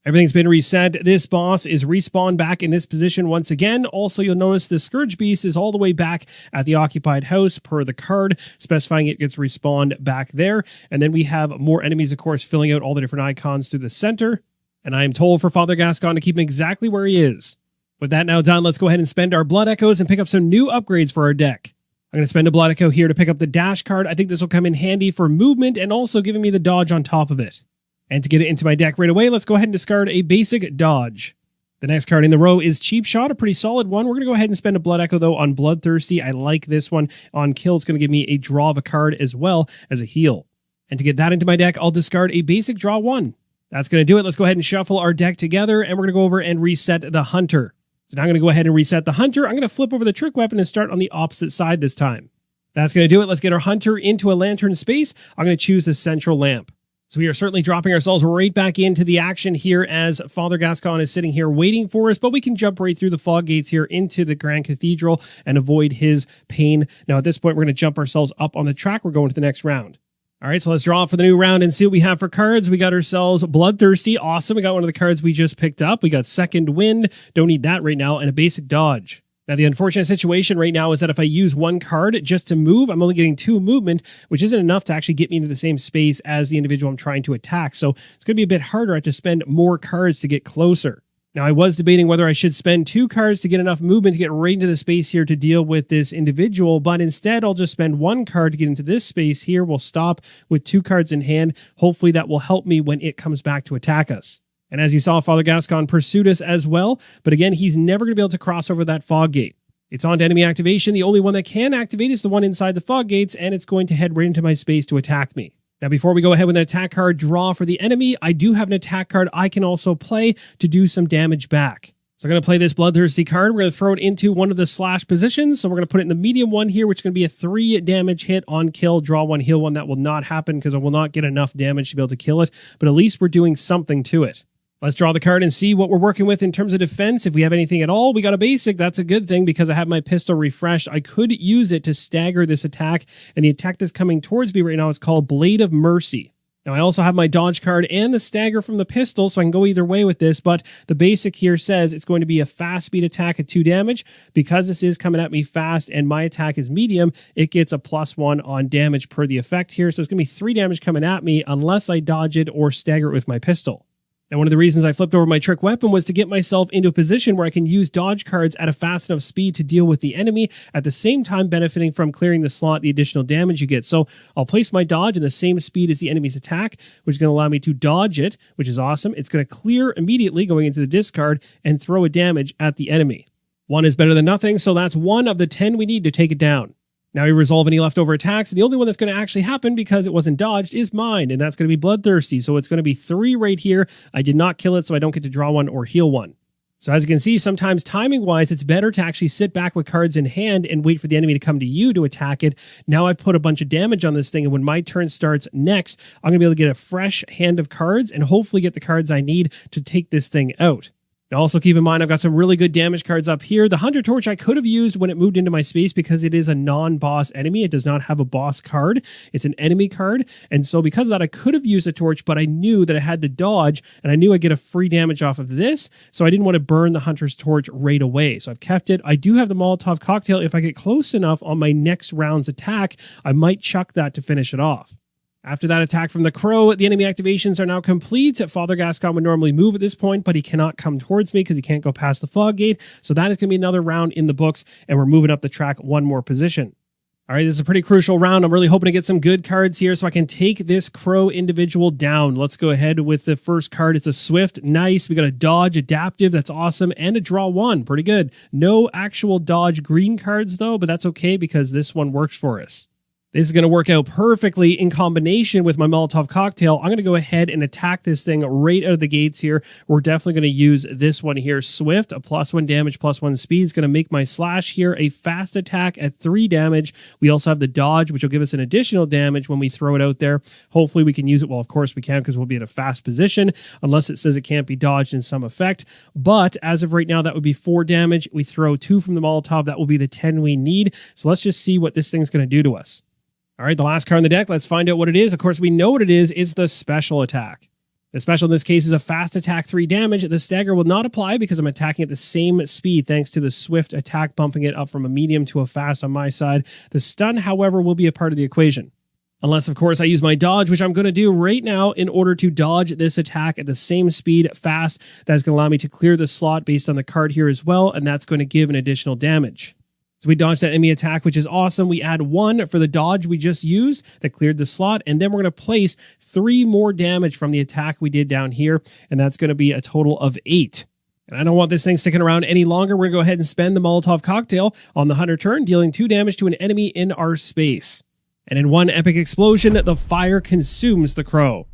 Everything's been reset. This boss is respawned back in this position once again. Also, you'll notice the Scourge Beast is all the way back at the occupied house per the card, specifying it gets respawned back there. And then we have more enemies, of course, filling out all the different icons through the center. And I am told for Father Gascon to keep him exactly where he is. With that now done, let's go ahead and spend our Blood Echoes and pick up some new upgrades for our deck. I'm going to spend a Blood Echo here to pick up the dash card. I think this will come in handy for movement and also giving me the dodge on top of it. And to get it into my deck right away, let's go ahead and discard a basic dodge. The next card in the row is Cheap Shot, a pretty solid one. We're going to go ahead and spend a Blood Echo, though, on Bloodthirsty. I like this one. On kill, it's going to give me a draw of a card as well as a heal. And to get that into my deck, I'll discard a basic draw 1. That's going to do it. Let's go ahead and shuffle our deck together, and we're going to go over and reset the Hunter. So now I'm going to go ahead and reset the Hunter. I'm going to flip over the Trick Weapon and start on the opposite side this time. That's going to do it. Let's get our Hunter into a lantern space. I'm going to choose the Central Lamp. So we are certainly dropping ourselves right back into the action here as Father Gascon is sitting here waiting for us, but we can jump right through the fog gates here into the Grand Cathedral and avoid his pain. Now at this point, we're going to jump ourselves up on the track. We're going to the next round. All right, so let's draw for the new round and see what we have for cards. We got ourselves Bloodthirsty. Awesome. We got one of the cards we just picked up. We got Second Wind. Don't need that right now. And a basic dodge. Now, the unfortunate situation right now is that if I use 1 card just to move, I'm only getting 2 movement, which isn't enough to actually get me into the same space as the individual I'm trying to attack. So it's going to be a bit harder. I have to spend more cards to get closer. Now, I was debating whether I should spend 2 cards to get enough movement to get right into the space here to deal with this individual, but instead I'll just spend 1 card to get into this space here. We'll stop with 2 cards in hand. Hopefully that will help me when it comes back to attack us. And as you saw, Father Gascon pursued us as well, but again, he's never going to be able to cross over that fog gate. It's on to enemy activation. The only one that can activate is the one inside the fog gates, and it's going to head right into my space to attack me. Now, before we go ahead with an attack card draw for the enemy, I do have an attack card I can also play to do some damage back. So I'm going to play this Bloodthirsty card. We're going to throw it into one of the slash positions. So we're going to put it in the medium one here, which is going to be a 3 damage hit on kill, draw 1, heal 1. That will not happen because I will not get enough damage to be able to kill it, but at least we're doing something to it. Let's draw the card and see what we're working with in terms of defense. If we have anything at all, we got a basic. That's a good thing because I have my pistol refreshed. I could use it to stagger this attack, and the attack that's coming towards me right now is called Blade of Mercy. Now, I also have my dodge card and the stagger from the pistol, so I can go either way with this, but the basic here says it's going to be a fast speed attack at 2 damage. Because this is coming at me fast and my attack is medium, it gets a +1 on damage per the effect here, so it's going to be 3 damage coming at me unless I dodge it or stagger it with my pistol. Now, one of the reasons I flipped over my trick weapon was to get myself into a position where I can use dodge cards at a fast enough speed to deal with the enemy, at the same time benefiting from clearing the slot, the additional damage you get. So I'll place my dodge in the same speed as the enemy's attack, which is going to allow me to dodge it, which is awesome. It's going to clear immediately going into the discard and throw a damage at the enemy. 1 is better than nothing, so that's 1 of the 10 we need to take it down. Now we resolve any leftover attacks, and the only one that's going to actually happen because it wasn't dodged is mine, and that's going to be Bloodthirsty. So it's going to be 3 right here. I did not kill it, so I don't get to draw 1 or heal 1. So as you can see, sometimes timing-wise, it's better to actually sit back with cards in hand and wait for the enemy to come to you to attack it. Now I've put a bunch of damage on this thing, and when my turn starts next, I'm going to be able to get a fresh hand of cards and hopefully get the cards I need to take this thing out. Now also keep in mind, I've got some really good damage cards up here. The Hunter Torch I could have used when it moved into my space because it is a non-boss enemy. It does not have a boss card. It's an enemy card. And so because of that, I could have used a torch, but I knew that I had to dodge, and I knew I'd get a free damage off of this, so I didn't want to burn the Hunter's Torch right away. So I've kept it. I do have the Molotov Cocktail. If I get close enough on my next round's attack, I might chuck that to finish it off. After that attack from the Crow, the enemy activations are now complete. Father Gascon would normally move at this point, but he cannot come towards me because he can't go past the fog gate. So that is going to be another round in the books, and we're moving up the track 1 more position. All right, this is a pretty crucial round. I'm really hoping to get some good cards here so I can take this Crow individual down. Let's go ahead with the first card. It's a Swift. Nice. We got a Dodge Adaptive. That's awesome. And a Draw 1. Pretty good. No actual Dodge green cards, though, but that's okay because this one works for us. This is going to work out perfectly in combination with my Molotov Cocktail. I'm going to go ahead and attack this thing right out of the gates here. We're definitely going to use this one here, Swift, a +1 damage, +1 speed. It's going to make my slash here a fast attack at 3 damage. We also have the dodge, which will give us an additional damage when we throw it out there. Hopefully we can use it. Well, of course we can because we'll be in a fast position, unless it says it can't be dodged in some effect. But as of right now, that would be 4 damage. We throw 2 from the Molotov. That will be the 10 we need. So let's just see what this thing's going to do to us. All right, the last card in the deck, let's find out what it is. Of course, we know what it is. It's the special attack. The special in this case is a fast attack, 3 damage. The stagger will not apply because I'm attacking at the same speed thanks to the Swift attack, bumping it up from a medium to a fast on my side. The stun, however, will be a part of the equation. Unless, of course, I use my dodge, which I'm going to do right now in order to dodge this attack at the same speed, fast. That's going to allow me to clear the slot based on the card here as well, and that's going to give an additional damage. So we dodged that enemy attack, which is awesome. We add 1 for the dodge we just used that cleared the slot, and then we're going to place 3 more damage from the attack we did down here, and that's going to be a total of 8. And I don't want this thing sticking around any longer. We're going to go ahead and spend the Molotov Cocktail on the Hunter turn, dealing 2 damage to an enemy in our space. And in one epic explosion, the fire consumes the Crow.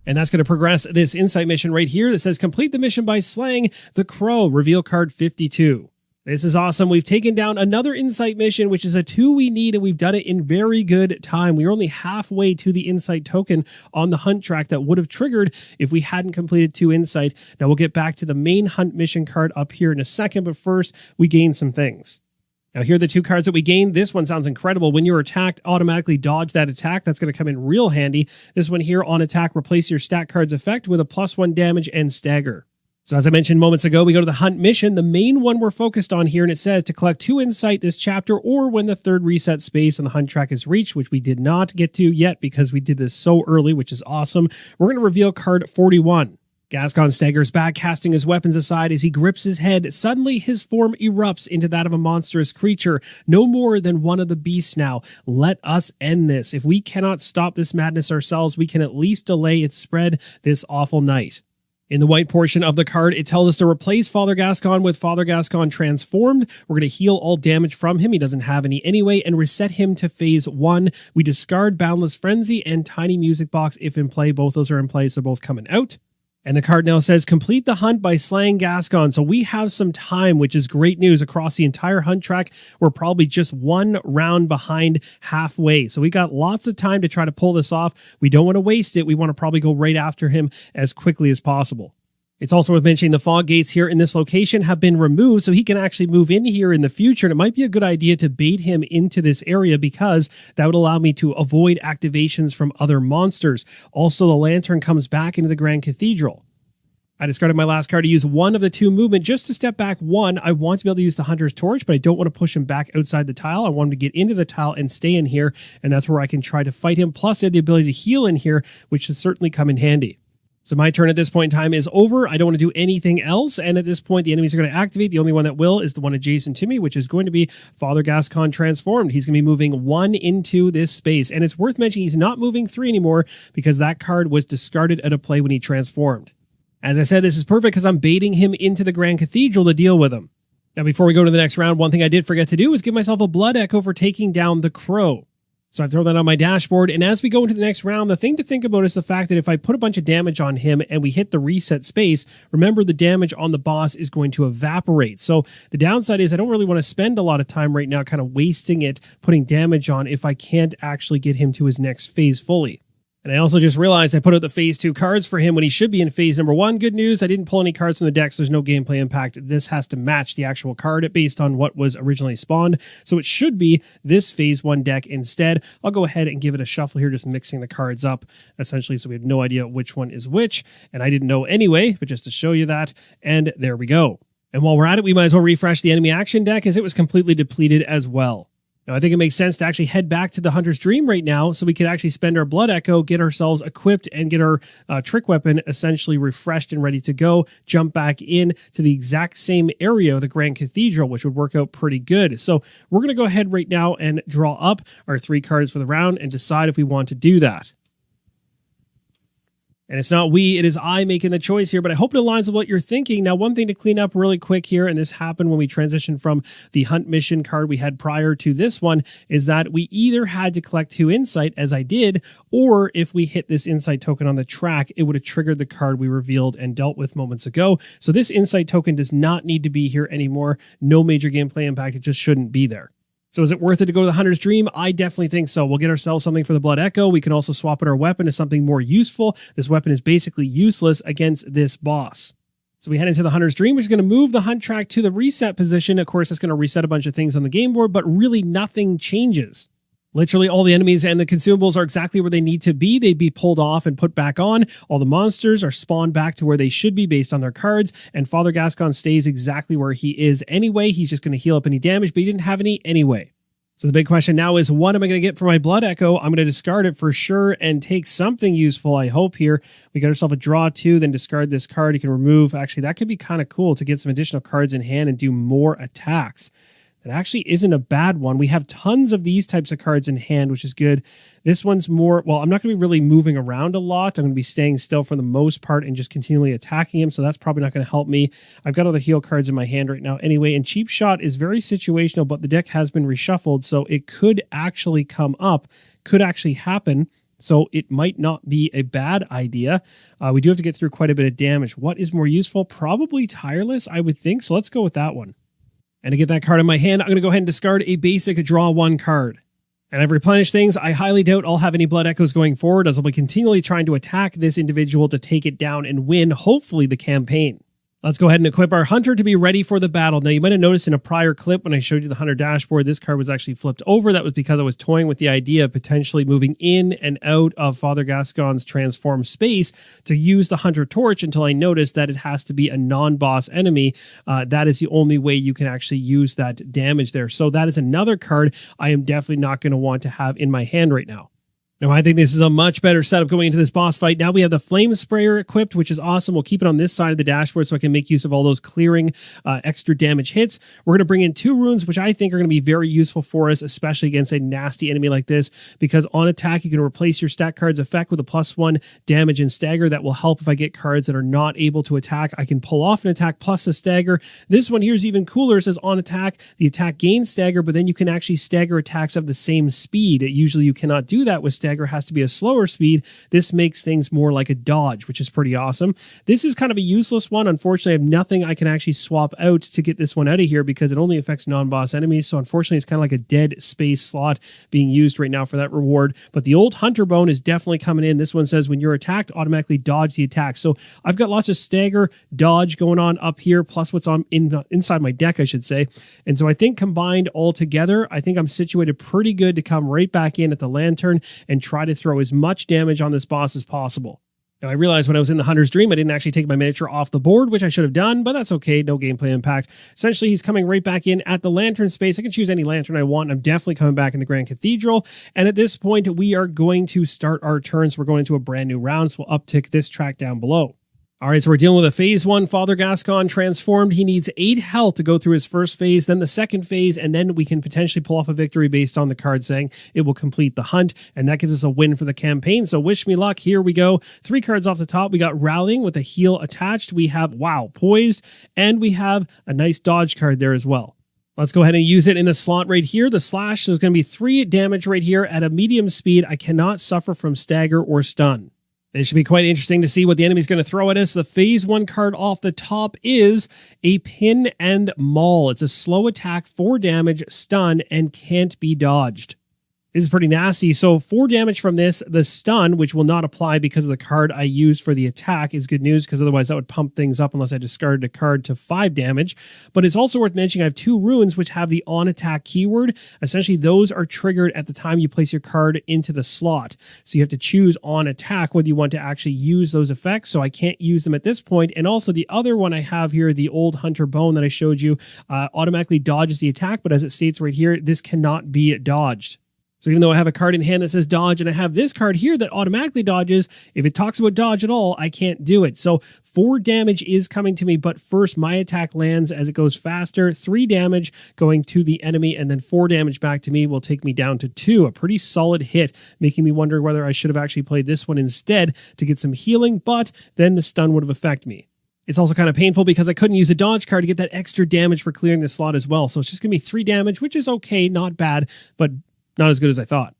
And that's going to progress this insight mission right here that says complete the mission by slaying the Crow. Reveal card 52. This is awesome. We've taken down another insight mission, which is a 2 we need, and we've done it in very good time. We are only halfway to the insight token on the hunt track that would have triggered if we hadn't completed 2 insight. Now we'll get back to the main hunt mission card up here in a second, but first we gain some things. Now here are the 2 cards that we gained. This one sounds incredible. When you're attacked, automatically dodge that attack. That's going to come in real handy. This one here on attack, replace your stat card's effect with a +1 damage and stagger. So as I mentioned moments ago, we go to the hunt mission, the main one we're focused on here, and it says to collect 2 insight this chapter or when the 3rd reset space on the hunt track is reached, which we did not get to yet because we did this so early, which is awesome. We're going to reveal card 41. Gascon staggers back, casting his weapons aside as he grips his head. Suddenly, his form erupts into that of a monstrous creature, no more than one of the beasts now. Let us end this. If we cannot stop this madness ourselves, we can at least delay its spread this awful night. In the white portion of the card, it tells us to replace Father Gascon with Father Gascon Transformed. We're going to heal all damage from him. He doesn't have any anyway, and reset him to phase 1. We discard Boundless Frenzy and Tiny Music Box if in play. Both those are in play, so both coming out. And the card now says, complete the hunt by slaying Gascon. So we have some time, which is great news across the entire hunt track. We're probably just 1 round behind halfway. So we got lots of time to try to pull this off. We don't want to waste it. We want to probably go right after him as quickly as possible. It's also worth mentioning the fog gates here in this location have been removed, so he can actually move in here in the future. And it might be a good idea to bait him into this area because that would allow me to avoid activations from other monsters. Also, the lantern comes back into the Grand Cathedral. I discarded my last card to use one of the two movement just to step back one. I want to be able to use the Hunter's Torch, but I don't want to push him back outside the tile. I want him to get into the tile and stay in here, and that's where I can try to fight him. Plus, I have the ability to heal in here, which should certainly come in handy. So my turn at this point in time is over. I don't want to do anything else. And at this point, the enemies are going to activate. The only one that will is the one adjacent to me, which is going to be Father Gascon transformed. He's going to be moving 1 into this space. And it's worth mentioning he's not moving 3 anymore because that card was discarded at a play when he transformed. As I said, this is perfect because I'm baiting him into the Grand Cathedral to deal with him. Now, before we go to the next round, one thing I did forget to do was give myself a Blood Echo for taking down the Crow. So I throw that on my dashboard, and as we go into the next round, the thing to think about is the fact that if I put a bunch of damage on him and we hit the reset space, remember the damage on the boss is going to evaporate. So the downside is I don't really want to spend a lot of time right now kind of wasting it, putting damage on if I can't actually get him to his next phase fully. And I also just realized I put out the phase 2 cards for him when he should be in phase number 1. Good news, I didn't pull any cards from the deck, so there's no gameplay impact. This has to match the actual card based on what was originally spawned. So it should be this phase 1 deck instead. I'll go ahead and give it a shuffle here, just mixing the cards up, essentially, so we have no idea which one is which. And I didn't know anyway, but just to show you that. And there we go. And while we're at it, we might as well refresh the enemy action deck as it was completely depleted as well. Now, I think it makes sense to actually head back to the Hunter's Dream right now so we could actually spend our Blood Echo, get ourselves equipped, and get our trick weapon essentially refreshed and ready to go, jump back in to the exact same area of the Grand Cathedral, which would work out pretty good. So we're going to go ahead right now and draw up our 3 cards for the round and decide if we want to do that. And it's not we, it is I making the choice here, but I hope it aligns with what you're thinking. Now, one thing to clean up really quick here, and this happened when we transitioned from the Hunt Mission card we had prior to this one, is that we either had to collect 2 insight, as I did, or if we hit this insight token on the track, it would have triggered the card we revealed and dealt with moments ago. So this insight token does not need to be here anymore. No major gameplay impact, it just shouldn't be there. So is it worth it to go to the Hunter's Dream? I definitely think so. We'll get ourselves something for the Blood Echo. We can also swap out our weapon to something more useful. This weapon is basically useless against this boss. So we head into the Hunter's Dream, which is going to move the hunt track to the reset position. Of course, it's going to reset a bunch of things on the game board, but really nothing changes. Literally all the enemies and the consumables are exactly where they need to be. They'd be pulled off and put back on. All the monsters are spawned back to where they should be based on their cards. And Father Gascon stays exactly where he is anyway. He's just going to heal up any damage, but he didn't have any anyway. So the big question now is, what am I going to get for my Blood Echo? I'm going to discard it for sure and take something useful, I hope here. We got ourselves a draw 2, then discard this card. You can remove. Actually, that could be kind of cool to get some additional cards in hand and do more attacks. That actually isn't a bad one. We have tons of these types of cards in hand, which is good. This one's more, well, I'm not going to be really moving around a lot. I'm going to be staying still for the most part and just continually attacking him, so that's probably not going to help me. I've got all the heal cards in my hand right now anyway, and Cheap Shot is very situational, but the deck has been reshuffled, so it could actually come up, could actually happen. So it might not be a bad idea. We do have to get through quite a bit of damage. What is more useful? Probably Tireless, I would think, so let's go with that one. And to get that card in my hand, I'm going to go ahead and discard a basic draw 1 card. And I've replenished things. I highly doubt I'll have any Blood Echoes going forward, as I'll be continually trying to attack this individual to take it down and win, hopefully, the campaign. Let's go ahead and equip our Hunter to be ready for the battle. Now, you might have noticed in a prior clip when I showed you the Hunter dashboard, this card was actually flipped over. That was because I was toying with the idea of potentially moving in and out of Father Gascon's transformed space to use the Hunter Torch until I noticed that it has to be a non-boss enemy. That is the only way you can actually use that damage there. So that is another card I am definitely not going to want to have in my hand right now. Now, I think this is a much better setup going into this boss fight. Now we have the Flame Sprayer equipped, which is awesome. We'll keep it on this side of the dashboard so I can make use of all those clearing extra damage hits. We're going to bring in 2 runes, which I think are going to be very useful for us, especially against a nasty enemy like this, because on attack, you can replace your stat card's effect with a +1 damage and stagger. That will help if I get cards that are not able to attack. I can pull off an attack plus a stagger. This one here is even cooler. It says on attack, the attack gains stagger, but then you can actually stagger attacks of the same speed. Usually you cannot do that with stagger stagger has to be a slower speed, this makes things more like a dodge, which is pretty awesome. This is kind of a useless one. Unfortunately, I have nothing I can actually swap out to get this one out of here because it only affects non-boss enemies. So unfortunately, it's kind of like a dead space slot being used right now for that reward. But the old hunter bone is definitely coming in. This one says when you're attacked, automatically dodge the attack. So I've got lots of stagger, dodge going on up here, plus what's on inside my deck, I should say. And so I think combined all together, I think I'm situated pretty good to come right back in at the lantern and try to throw as much damage on this boss as possible. Now, I realized when I was in the Hunter's Dream, I didn't actually take my miniature off the board, which I should have done, but that's okay. No gameplay impact. Essentially, he's coming right back in at the lantern space. I can choose any lantern I want. I'm definitely coming back in the Grand Cathedral. And at this point, we are going to start our turns. We're going into a brand new round, so we'll uptick this track down below. All right, so we're dealing with a phase 1 Father Gascon transformed. He needs 8 health to go through his first phase, then the second phase, and then we can potentially pull off a victory based on the card saying it will complete the hunt, and that gives us a win for the campaign. So wish me luck. Here we go. 3 cards off the top. We got Rallying with a heal attached. We have, wow, Poised, and we have a nice dodge card there as well. Let's go ahead and use it in the slot right here. The slash, there's going to be 3 damage right here at a medium speed. I cannot suffer from stagger or stun. It should be quite interesting to see what the enemy's going to throw at us. The phase 1 card off the top is a Pin and Maul. It's a slow attack, 4 damage, stun, and can't be dodged. This is pretty nasty. So 4 damage from this. The stun, which will not apply because of the card I used for the attack, is good news because otherwise that would pump things up unless I discarded a card to 5 damage. But it's also worth mentioning I have 2 runes which have the on attack keyword. Essentially, those are triggered at the time you place your card into the slot. So you have to choose on attack whether you want to actually use those effects. So I can't use them at this point. And also the other one I have here, the old Hunter Bone that I showed you, automatically dodges the attack. But as it states right here, this cannot be dodged. So even though I have a card in hand that says dodge and I have this card here that automatically dodges, if it talks about dodge at all, I can't do it. So 4 damage is coming to me, but first my attack lands as it goes faster. 3 damage going to the enemy and then 4 damage back to me will take me down to 2. A pretty solid hit, making me wonder whether I should have actually played this one instead to get some healing, but then the stun would have affected me. It's also kind of painful because I couldn't use a dodge card to get that extra damage for clearing the slot as well. So it's just going to be 3 damage, which is okay, not bad, but not as good as I thought.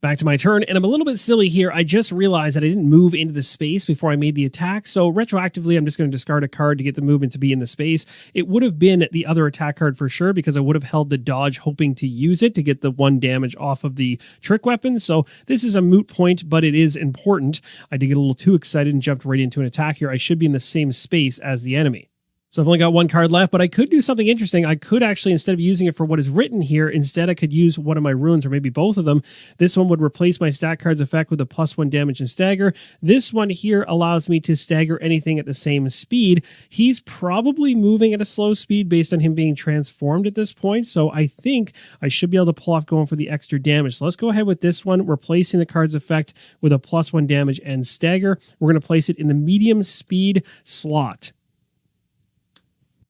Back to my turn, and I'm a little bit silly here. I just realized that I didn't move into the space before I made the attack, so retroactively I'm just going to discard a card to get the movement to be in the space. It would have been the other attack card for sure because I would have held the dodge hoping to use it to get the 1 damage off of the trick weapon, so this is a moot point, but it is important. I did get a little too excited and jumped right into an attack here. I should be in the same space as the enemy. So I've only got 1 card left, but I could do something interesting. I could actually, instead of using it for what is written here, instead I could use one of my runes, or maybe both of them. This one would replace my stat card's effect with a +1 damage and stagger. This one here allows me to stagger anything at the same speed. He's probably moving at a slow speed based on him being transformed at this point, so I think I should be able to pull off going for the extra damage. So let's go ahead with this one, replacing the card's effect with a +1 damage and stagger. We're going to place it in the medium speed slot.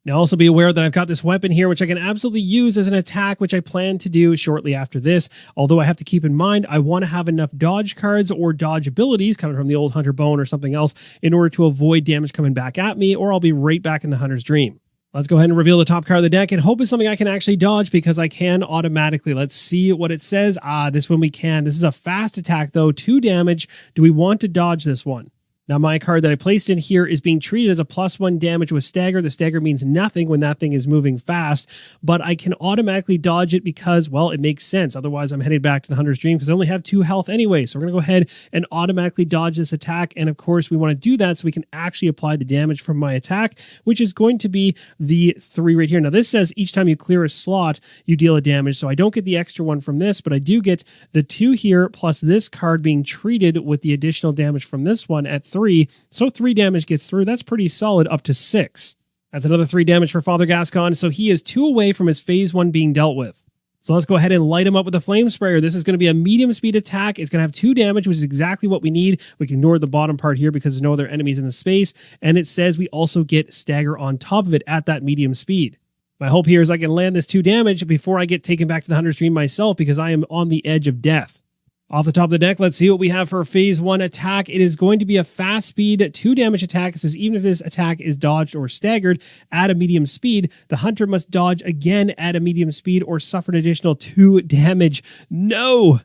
Now also be aware that I've got this weapon here, which I can absolutely use as an attack, which I plan to do shortly after this. Although I have to keep in mind, I want to have enough dodge cards or dodge abilities coming from the old Hunter Bone or something else in order to avoid damage coming back at me, or I'll be right back in the Hunter's Dream. Let's go ahead and reveal the top card of the deck and hope it's something I can actually dodge because I can automatically. Let's see what it says. This one we can. This is a fast attack though, 2 damage. Do we want to dodge this one? Now, my card that I placed in here is being treated as a +1 damage with stagger. The stagger means nothing when that thing is moving fast, but I can automatically dodge it because, well, it makes sense. Otherwise, I'm headed back to the Hunter's Dream because I only have 2 health anyway. So we're going to go ahead and automatically dodge this attack. And of course, we want to do that so we can actually apply the damage from my attack, which is going to be the 3 right here. Now, this says each time you clear a slot, you deal a damage. So I don't get the extra 1 from this, but I do get the 2 here plus this card being treated with the additional damage from this one at 3, so 3 damage gets through. That's pretty solid, up to 6. That's another 3 damage for Father Gascon, so he is 2 away from his phase 1 being dealt with. So let's go ahead and light him up with a flame sprayer. This is going to be a medium speed attack. It's going to have 2 damage, which is exactly what we need. We can ignore the bottom part here because there's no other enemies in the space, and it says we also get stagger on top of it at that medium speed. My hope here is I can land this 2 damage before I get taken back to the Hunter's Dream myself because I am on the edge of death. Off the top of the deck, let's see what we have for phase 1 attack. It is going to be a fast speed 2 damage attack. It says even if this attack is dodged or staggered at a medium speed, the hunter must dodge again at a medium speed or suffer an additional 2 damage. No!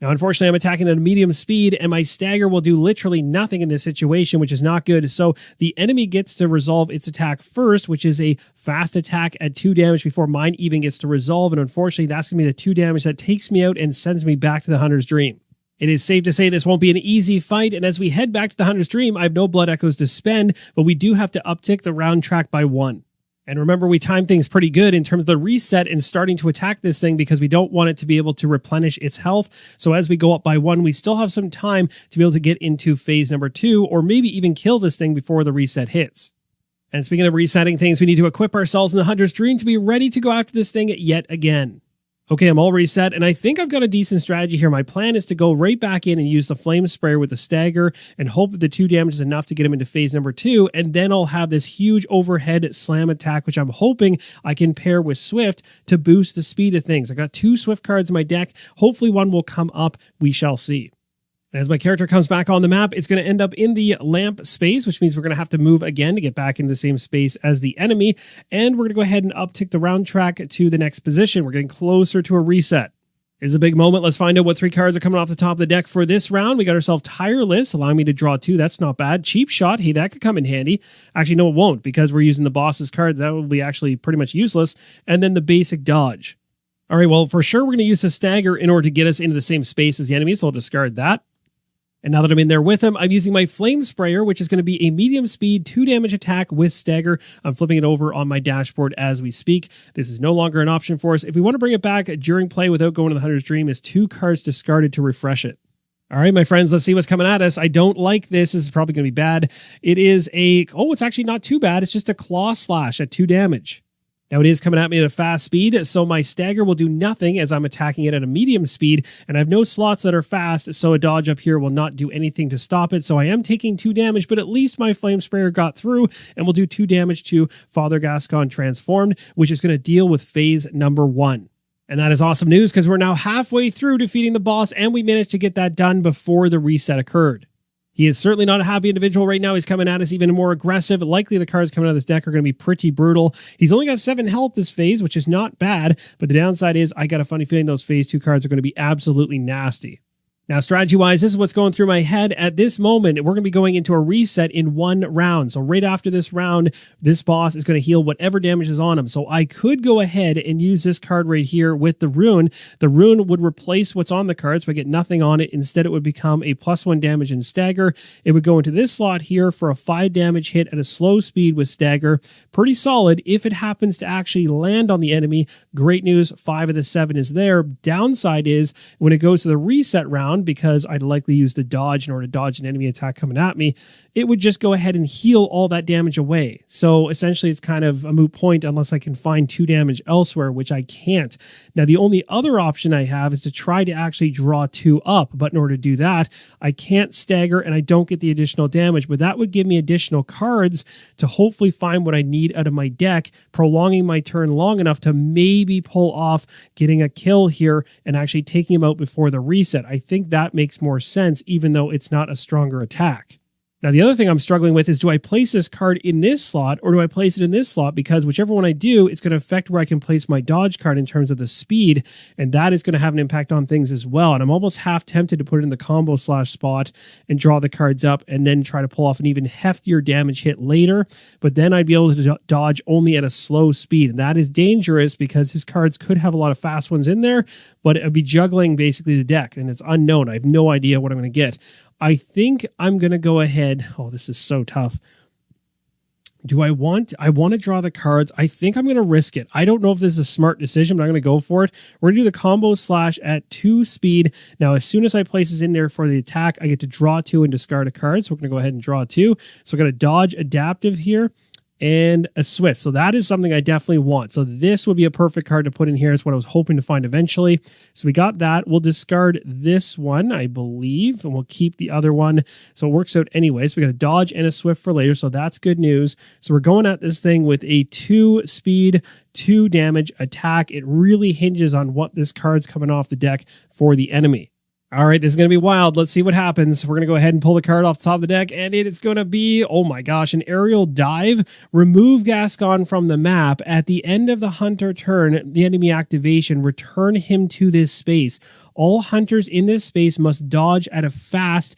Now, unfortunately, I'm attacking at a medium speed, and my stagger will do literally nothing in this situation, which is not good. So the enemy gets to resolve its attack first, which is a fast attack at 2 damage before mine even gets to resolve. And unfortunately, that's going to be the 2 damage that takes me out and sends me back to the Hunter's Dream. It is safe to say this won't be an easy fight, and as we head back to the Hunter's Dream, I have no Blood Echoes to spend, but we do have to uptick the round track by 1. And remember, we timed things pretty good in terms of the reset and starting to attack this thing because we don't want it to be able to replenish its health. So as we go up by 1, we still have some time to be able to get into phase number 2, or maybe even kill this thing before the reset hits. And speaking of resetting things, we need to equip ourselves in the Hunter's Dream to be ready to go after this thing yet again. Okay, I'm all reset, and I think I've got a decent strategy here. My plan is to go right back in and use the Flame Sprayer with the stagger and hope that the 2 damage is enough to get him into phase number 2, and then I'll have this huge overhead slam attack, which I'm hoping I can pair with Swift to boost the speed of things. I got 2 Swift cards in my deck. Hopefully one will come up. We shall see. As my character comes back on the map, it's going to end up in the lamp space, which means we're going to have to move again to get back into the same space as the enemy. And we're going to go ahead and uptick the round track to the next position. We're getting closer to a reset. It's a big moment. Let's find out what 3 cards are coming off the top of the deck for this round. We got ourselves Tireless, allowing me to draw 2. That's not bad. Cheap Shot. Hey, that could come in handy. Actually, no, it won't, because we're using the boss's card. That will be actually pretty much useless. And then the basic Dodge. All right, well, for sure, we're going to use the Stagger in order to get us into the same space as the enemy, so I'll discard that. And now that I'm in there with him, I'm using my Flame Sprayer, which is going to be a medium speed, 2 damage attack with stagger. I'm flipping it over on my dashboard as we speak. This is no longer an option for us. If we want to bring it back during play without going to the Hunter's Dream, is 2 cards discarded to refresh it. All right, my friends, let's see what's coming at us. I don't like this. This is probably going to be bad. It is it's actually not too bad. It's just a Claw Slash at 2 damage. Now it is coming at me at a fast speed, so my stagger will do nothing as I'm attacking it at a medium speed, and I have no slots that are fast, so a dodge up here will not do anything to stop it. So I am taking 2 damage, but at least my Flame Sprayer got through, and will do 2 damage to Father Gascon Transformed, which is going to deal with phase number 1. And that is awesome news, because we're now halfway through defeating the boss, and we managed to get that done before the reset occurred. He is certainly not a happy individual right now. He's coming at us even more aggressive. Likely the cards coming out of this deck are going to be pretty brutal. He's only got 7 health this phase, which is not bad. But the downside is I got a funny feeling those phase 2 cards are going to be absolutely nasty. Now, strategy-wise, this is what's going through my head. At this moment, we're going to be going into a reset in 1 round. So right after this round, this boss is going to heal whatever damage is on him. So I could go ahead and use this card right here with the rune. The rune would replace what's on the card, so I get nothing on it. Instead, it would become a +1 damage and stagger. It would go into this slot here for a 5 damage hit at a slow speed with stagger. Pretty solid. If it happens to actually land on the enemy, great news. 5 of the 7 is there. Downside is when it goes to the reset round, because I'd likely use the dodge in order to dodge an enemy attack coming at me, it would just go ahead and heal all that damage away. So essentially it's kind of a moot point unless I can find 2 damage elsewhere, which I can't. Now the only other option I have is to try to actually draw 2 up, but in order to do that, I can't stagger and I don't get the additional damage, but that would give me additional cards to hopefully find what I need out of my deck, prolonging my turn long enough to maybe pull off getting a kill here and actually taking him out before the reset. I think that makes more sense, even though it's not a stronger attack. Now, the other thing I'm struggling with is, do I place this card in this slot or do I place it in this slot? Because whichever one I do, it's going to affect where I can place my dodge card in terms of the speed, and that is going to have an impact on things as well. And I'm almost half tempted to put it in the combo slash spot and draw the cards up and then try to pull off an even heftier damage hit later, but then I'd be able to dodge only at a slow speed, and that is dangerous because his cards could have a lot of fast ones in there, but it would be juggling basically the deck, and it's unknown. I have no idea what I'm going to get. I think I'm going to go ahead. Oh, this is so tough. I want to draw the cards. I think I'm going to risk it. I don't know if this is a smart decision, but I'm going to go for it. We're going to do the combo slash at 2 speed. Now, as soon as I place this in there for the attack, I get to draw 2 and discard a card. So we're going to go ahead and draw 2. So we're going to dodge adaptive here and a Swift. So that is something I definitely want. So this would be a perfect card to put in here. It's what I was hoping to find eventually. So we got that. We'll discard this one, I believe, and we'll keep the other one. So it works out anyway. So we got a dodge and a Swift for later. So that's good news. So we're going at this thing with a 2 speed, 2 damage attack. It really hinges on what this card's coming off the deck for the enemy. All right, this is going to be wild. Let's see what happens. We're going to go ahead and pull the card off the top of the deck, and it's going to be, oh my gosh, an aerial dive. Remove Gascon from the map. At the end of the hunter turn, the enemy activation, return him to this space. All hunters in this space must dodge at a fast,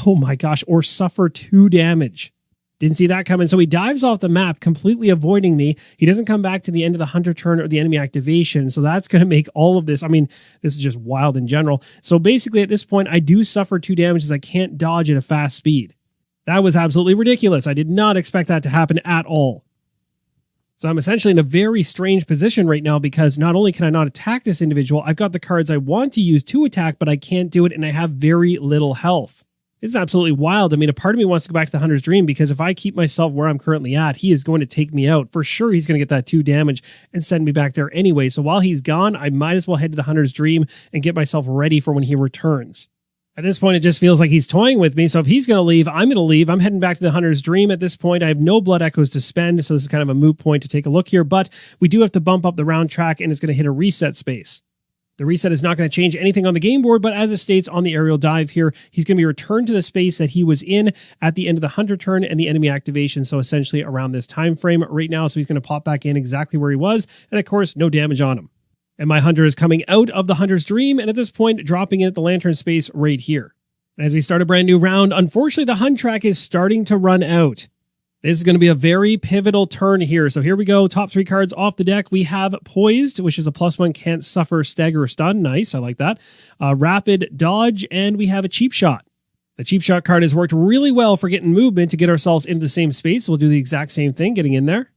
oh my gosh, or suffer 2 damage. Didn't see that coming. So he dives off the map, completely avoiding me. He doesn't come back to the end of the hunter turn or the enemy activation. So that's going to make all of this, I mean, this is just wild in general. So basically at this point, I do suffer 2 damage as I can't dodge at a fast speed. That was absolutely ridiculous. I did not expect that to happen at all. So I'm essentially in a very strange position right now because not only can I not attack this individual, I've got the cards I want to use to attack, but I can't do it and I have very little health. It's absolutely wild. I mean, a part of me wants to go back to the Hunter's Dream because if I keep myself where I'm currently at, he is going to take me out. For sure, he's going to get that 2 damage and send me back there anyway. So while he's gone, I might as well head to the Hunter's Dream and get myself ready for when he returns. At this point, it just feels like he's toying with me. So if he's going to leave, I'm going to leave. I'm heading back to the Hunter's Dream at this point. I have no Blood Echoes to spend, so this is kind of a moot point to take a look here. But we do have to bump up the round track, and it's going to hit a reset space. The reset is not going to change anything on the game board, but as it states on the aerial dive here, he's going to be returned to the space that he was in at the end of the hunter turn and the enemy activation, so essentially around this time frame right now. So he's going to pop back in exactly where he was, and of course, no damage on him. And my hunter is coming out of the Hunter's Dream, and at this point, dropping in at the lantern space right here. And as we start a brand new round, unfortunately, the hunt track is starting to run out. This is going to be a very pivotal turn here. So here we go. Top 3 cards off the deck. We have Poised, which is a +1, can't suffer, stagger, or stun. Nice. I like that. Rapid Dodge, and we have a Cheap Shot. The Cheap Shot card has worked really well for getting movement to get ourselves into the same space. So we'll do the exact same thing, getting in there.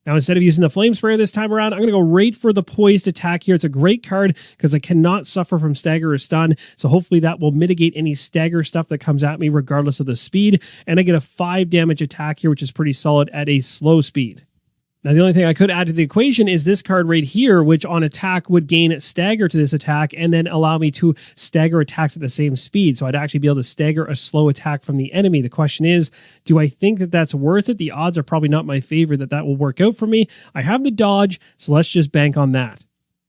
Now, instead of using the Flame Sprayer this time around, I'm going to go right for the Poised attack here. It's a great card because I cannot suffer from stagger or stun. So hopefully that will mitigate any stagger stuff that comes at me regardless of the speed. And I get a 5 damage attack here, which is pretty solid at a slow speed. Now, the only thing I could add to the equation is this card right here, which on attack would gain stagger to this attack and then allow me to stagger attacks at the same speed. So I'd actually be able to stagger a slow attack from the enemy. The question is, do I think that that's worth it? The odds are probably not my favor that that will work out for me. I have the dodge, so let's just bank on that.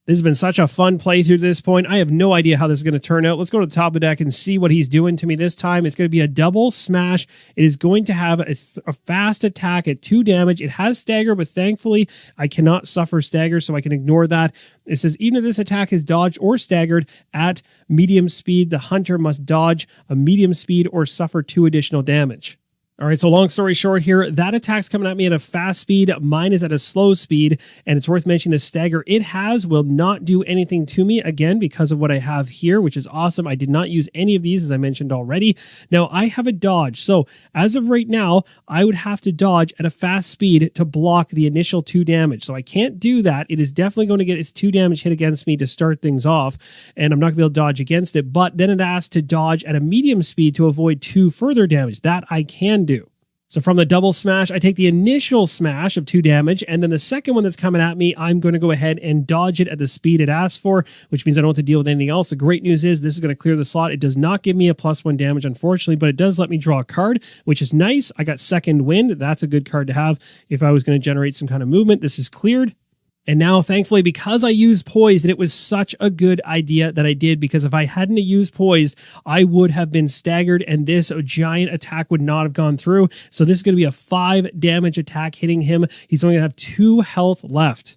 This has been such a fun playthrough to this point. I have no idea how this is going to turn out. Let's go to the top of the deck and see what he's doing to me this time. It's going to be a double smash. It is going to have a fast attack at 2 damage. It has stagger, but thankfully I cannot suffer stagger, so I can ignore that. It says even if this attack is dodged or staggered at medium speed, the hunter must dodge a medium speed or suffer 2 additional damage. All right, so long story short here, that attack's coming at me at a fast speed. Mine is at a slow speed, and it's worth mentioning the stagger it has will not do anything to me, again, because of what I have here, which is awesome. I did not use any of these, as I mentioned already. Now, I have a dodge, so as of right now, I would have to dodge at a fast speed to block the initial 2 damage. So I can't do that. It is definitely going to get its 2 damage hit against me to start things off, and I'm not going to be able to dodge against it, but then it asks to dodge at a medium speed to avoid 2 further damage. That I can do. So from the double smash, I take the initial smash of 2 damage, and then the second one that's coming at me, I'm going to go ahead and dodge it at the speed it asks for, which means I don't have to deal with anything else. The great news is this is going to clear the slot. It does not give me a +1 damage, unfortunately, but it does let me draw a card, which is nice. I got Second Wind. That's a good card to have if I was going to generate some kind of movement. This is cleared. And now, thankfully, because I used Poised, and it was such a good idea that I did, because if I hadn't used Poised, I would have been staggered, and this giant attack would not have gone through. So this is going to be a 5 damage attack hitting him. He's only going to have 2 health left.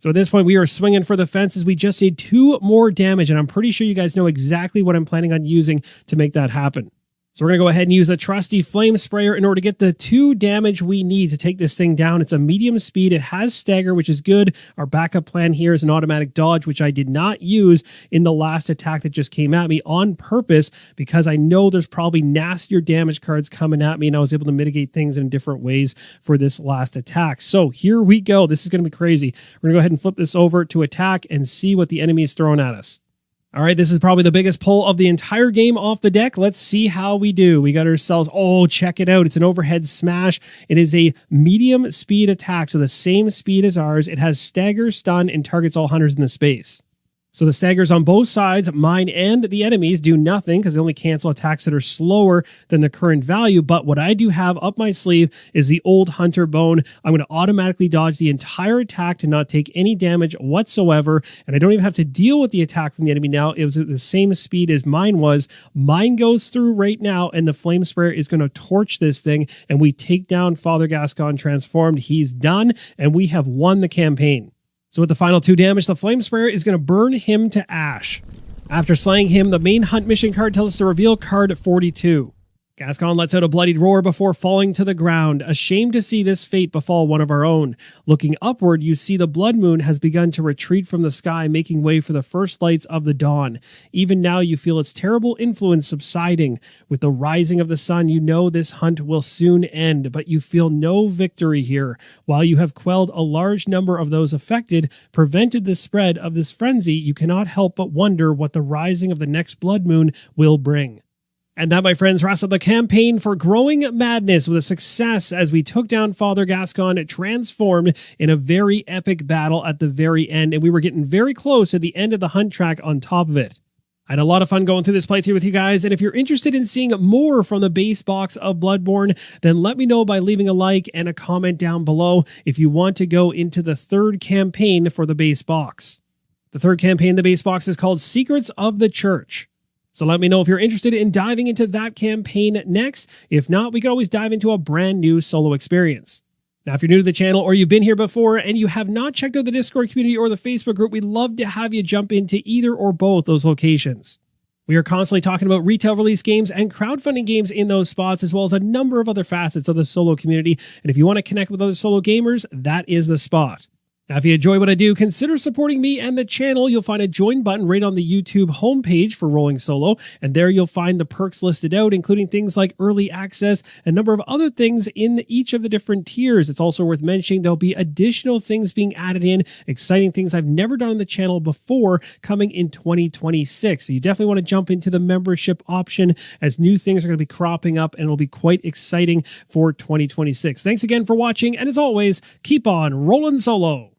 So at this point, we are swinging for the fences. We just need 2 more damage, and I'm pretty sure you guys know exactly what I'm planning on using to make that happen. So we're going to go ahead and use a trusty Flame Sprayer in order to get the 2 damage we need to take this thing down. It's a medium speed. It has stagger, which is good. Our backup plan here is an automatic dodge, which I did not use in the last attack that just came at me on purpose, because I know there's probably nastier damage cards coming at me, and I was able to mitigate things in different ways for this last attack. So here we go. This is going to be crazy. We're going to go ahead and flip this over to attack and see what the enemy is throwing at us. All right, this is probably the biggest pull of the entire game off the deck. Let's see how we do. We got ourselves, oh, check it out. It's an overhead smash. It is a medium speed attack, so the same speed as ours. It has stagger, stun, and targets all hunters in the space. So the staggers on both sides, mine and the enemies, do nothing because they only cancel attacks that are slower than the current value. But what I do have up my sleeve is the old hunter bone. I'm going to automatically dodge the entire attack to not take any damage whatsoever. And I don't even have to deal with the attack from the enemy now. It was at the same speed as mine was. Mine goes through right now, and the flame sprayer is going to torch this thing. And we take down Father Gascon transformed. He's done, and we have won the campaign. So with the final 2 damage, the flame sprayer is going to burn him to ash. After slaying him, the main hunt mission card tells us to reveal card 42. Gascon lets out a bloodied roar before falling to the ground, ashamed to see this fate befall one of our own. Looking upward, you see the blood moon has begun to retreat from the sky, making way for the first lights of the dawn. Even now, you feel its terrible influence subsiding. With the rising of the sun, you know this hunt will soon end, but you feel no victory here. While you have quelled a large number of those affected, prevented the spread of this frenzy, you cannot help but wonder what the rising of the next blood moon will bring. And that, my friends, wraps up the campaign for Growing Madness with a success as we took down Father Gascon, transformed in a very epic battle at the very end, and we were getting very close at the end of the hunt track on top of it. I had a lot of fun going through this playthrough with you guys, and if you're interested in seeing more from the base box of Bloodborne, then let me know by leaving a like and a comment down below if you want to go into the third campaign for the base box. The third campaign in the base box is called Secrets of the Church. So let me know if you're interested in diving into that campaign next. If not, we could always dive into a brand new solo experience. Now, if you're new to the channel or you've been here before and you have not checked out the Discord community or the Facebook group, we'd love to have you jump into either or both those locations. We are constantly talking about retail release games and crowdfunding games in those spots, as well as a number of other facets of the solo community. And if you want to connect with other solo gamers, that is the spot. Now, if you enjoy what I do, consider supporting me and the channel. You'll find a join button right on the YouTube homepage for Rolling Solo, and there you'll find the perks listed out, including things like early access and a number of other things in each of the different tiers. It's also worth mentioning there'll be additional things being added in, exciting things I've never done on the channel before coming in 2026. So you definitely want to jump into the membership option as new things are going to be cropping up, and it'll be quite exciting for 2026. Thanks again for watching, and as always, keep on rolling solo.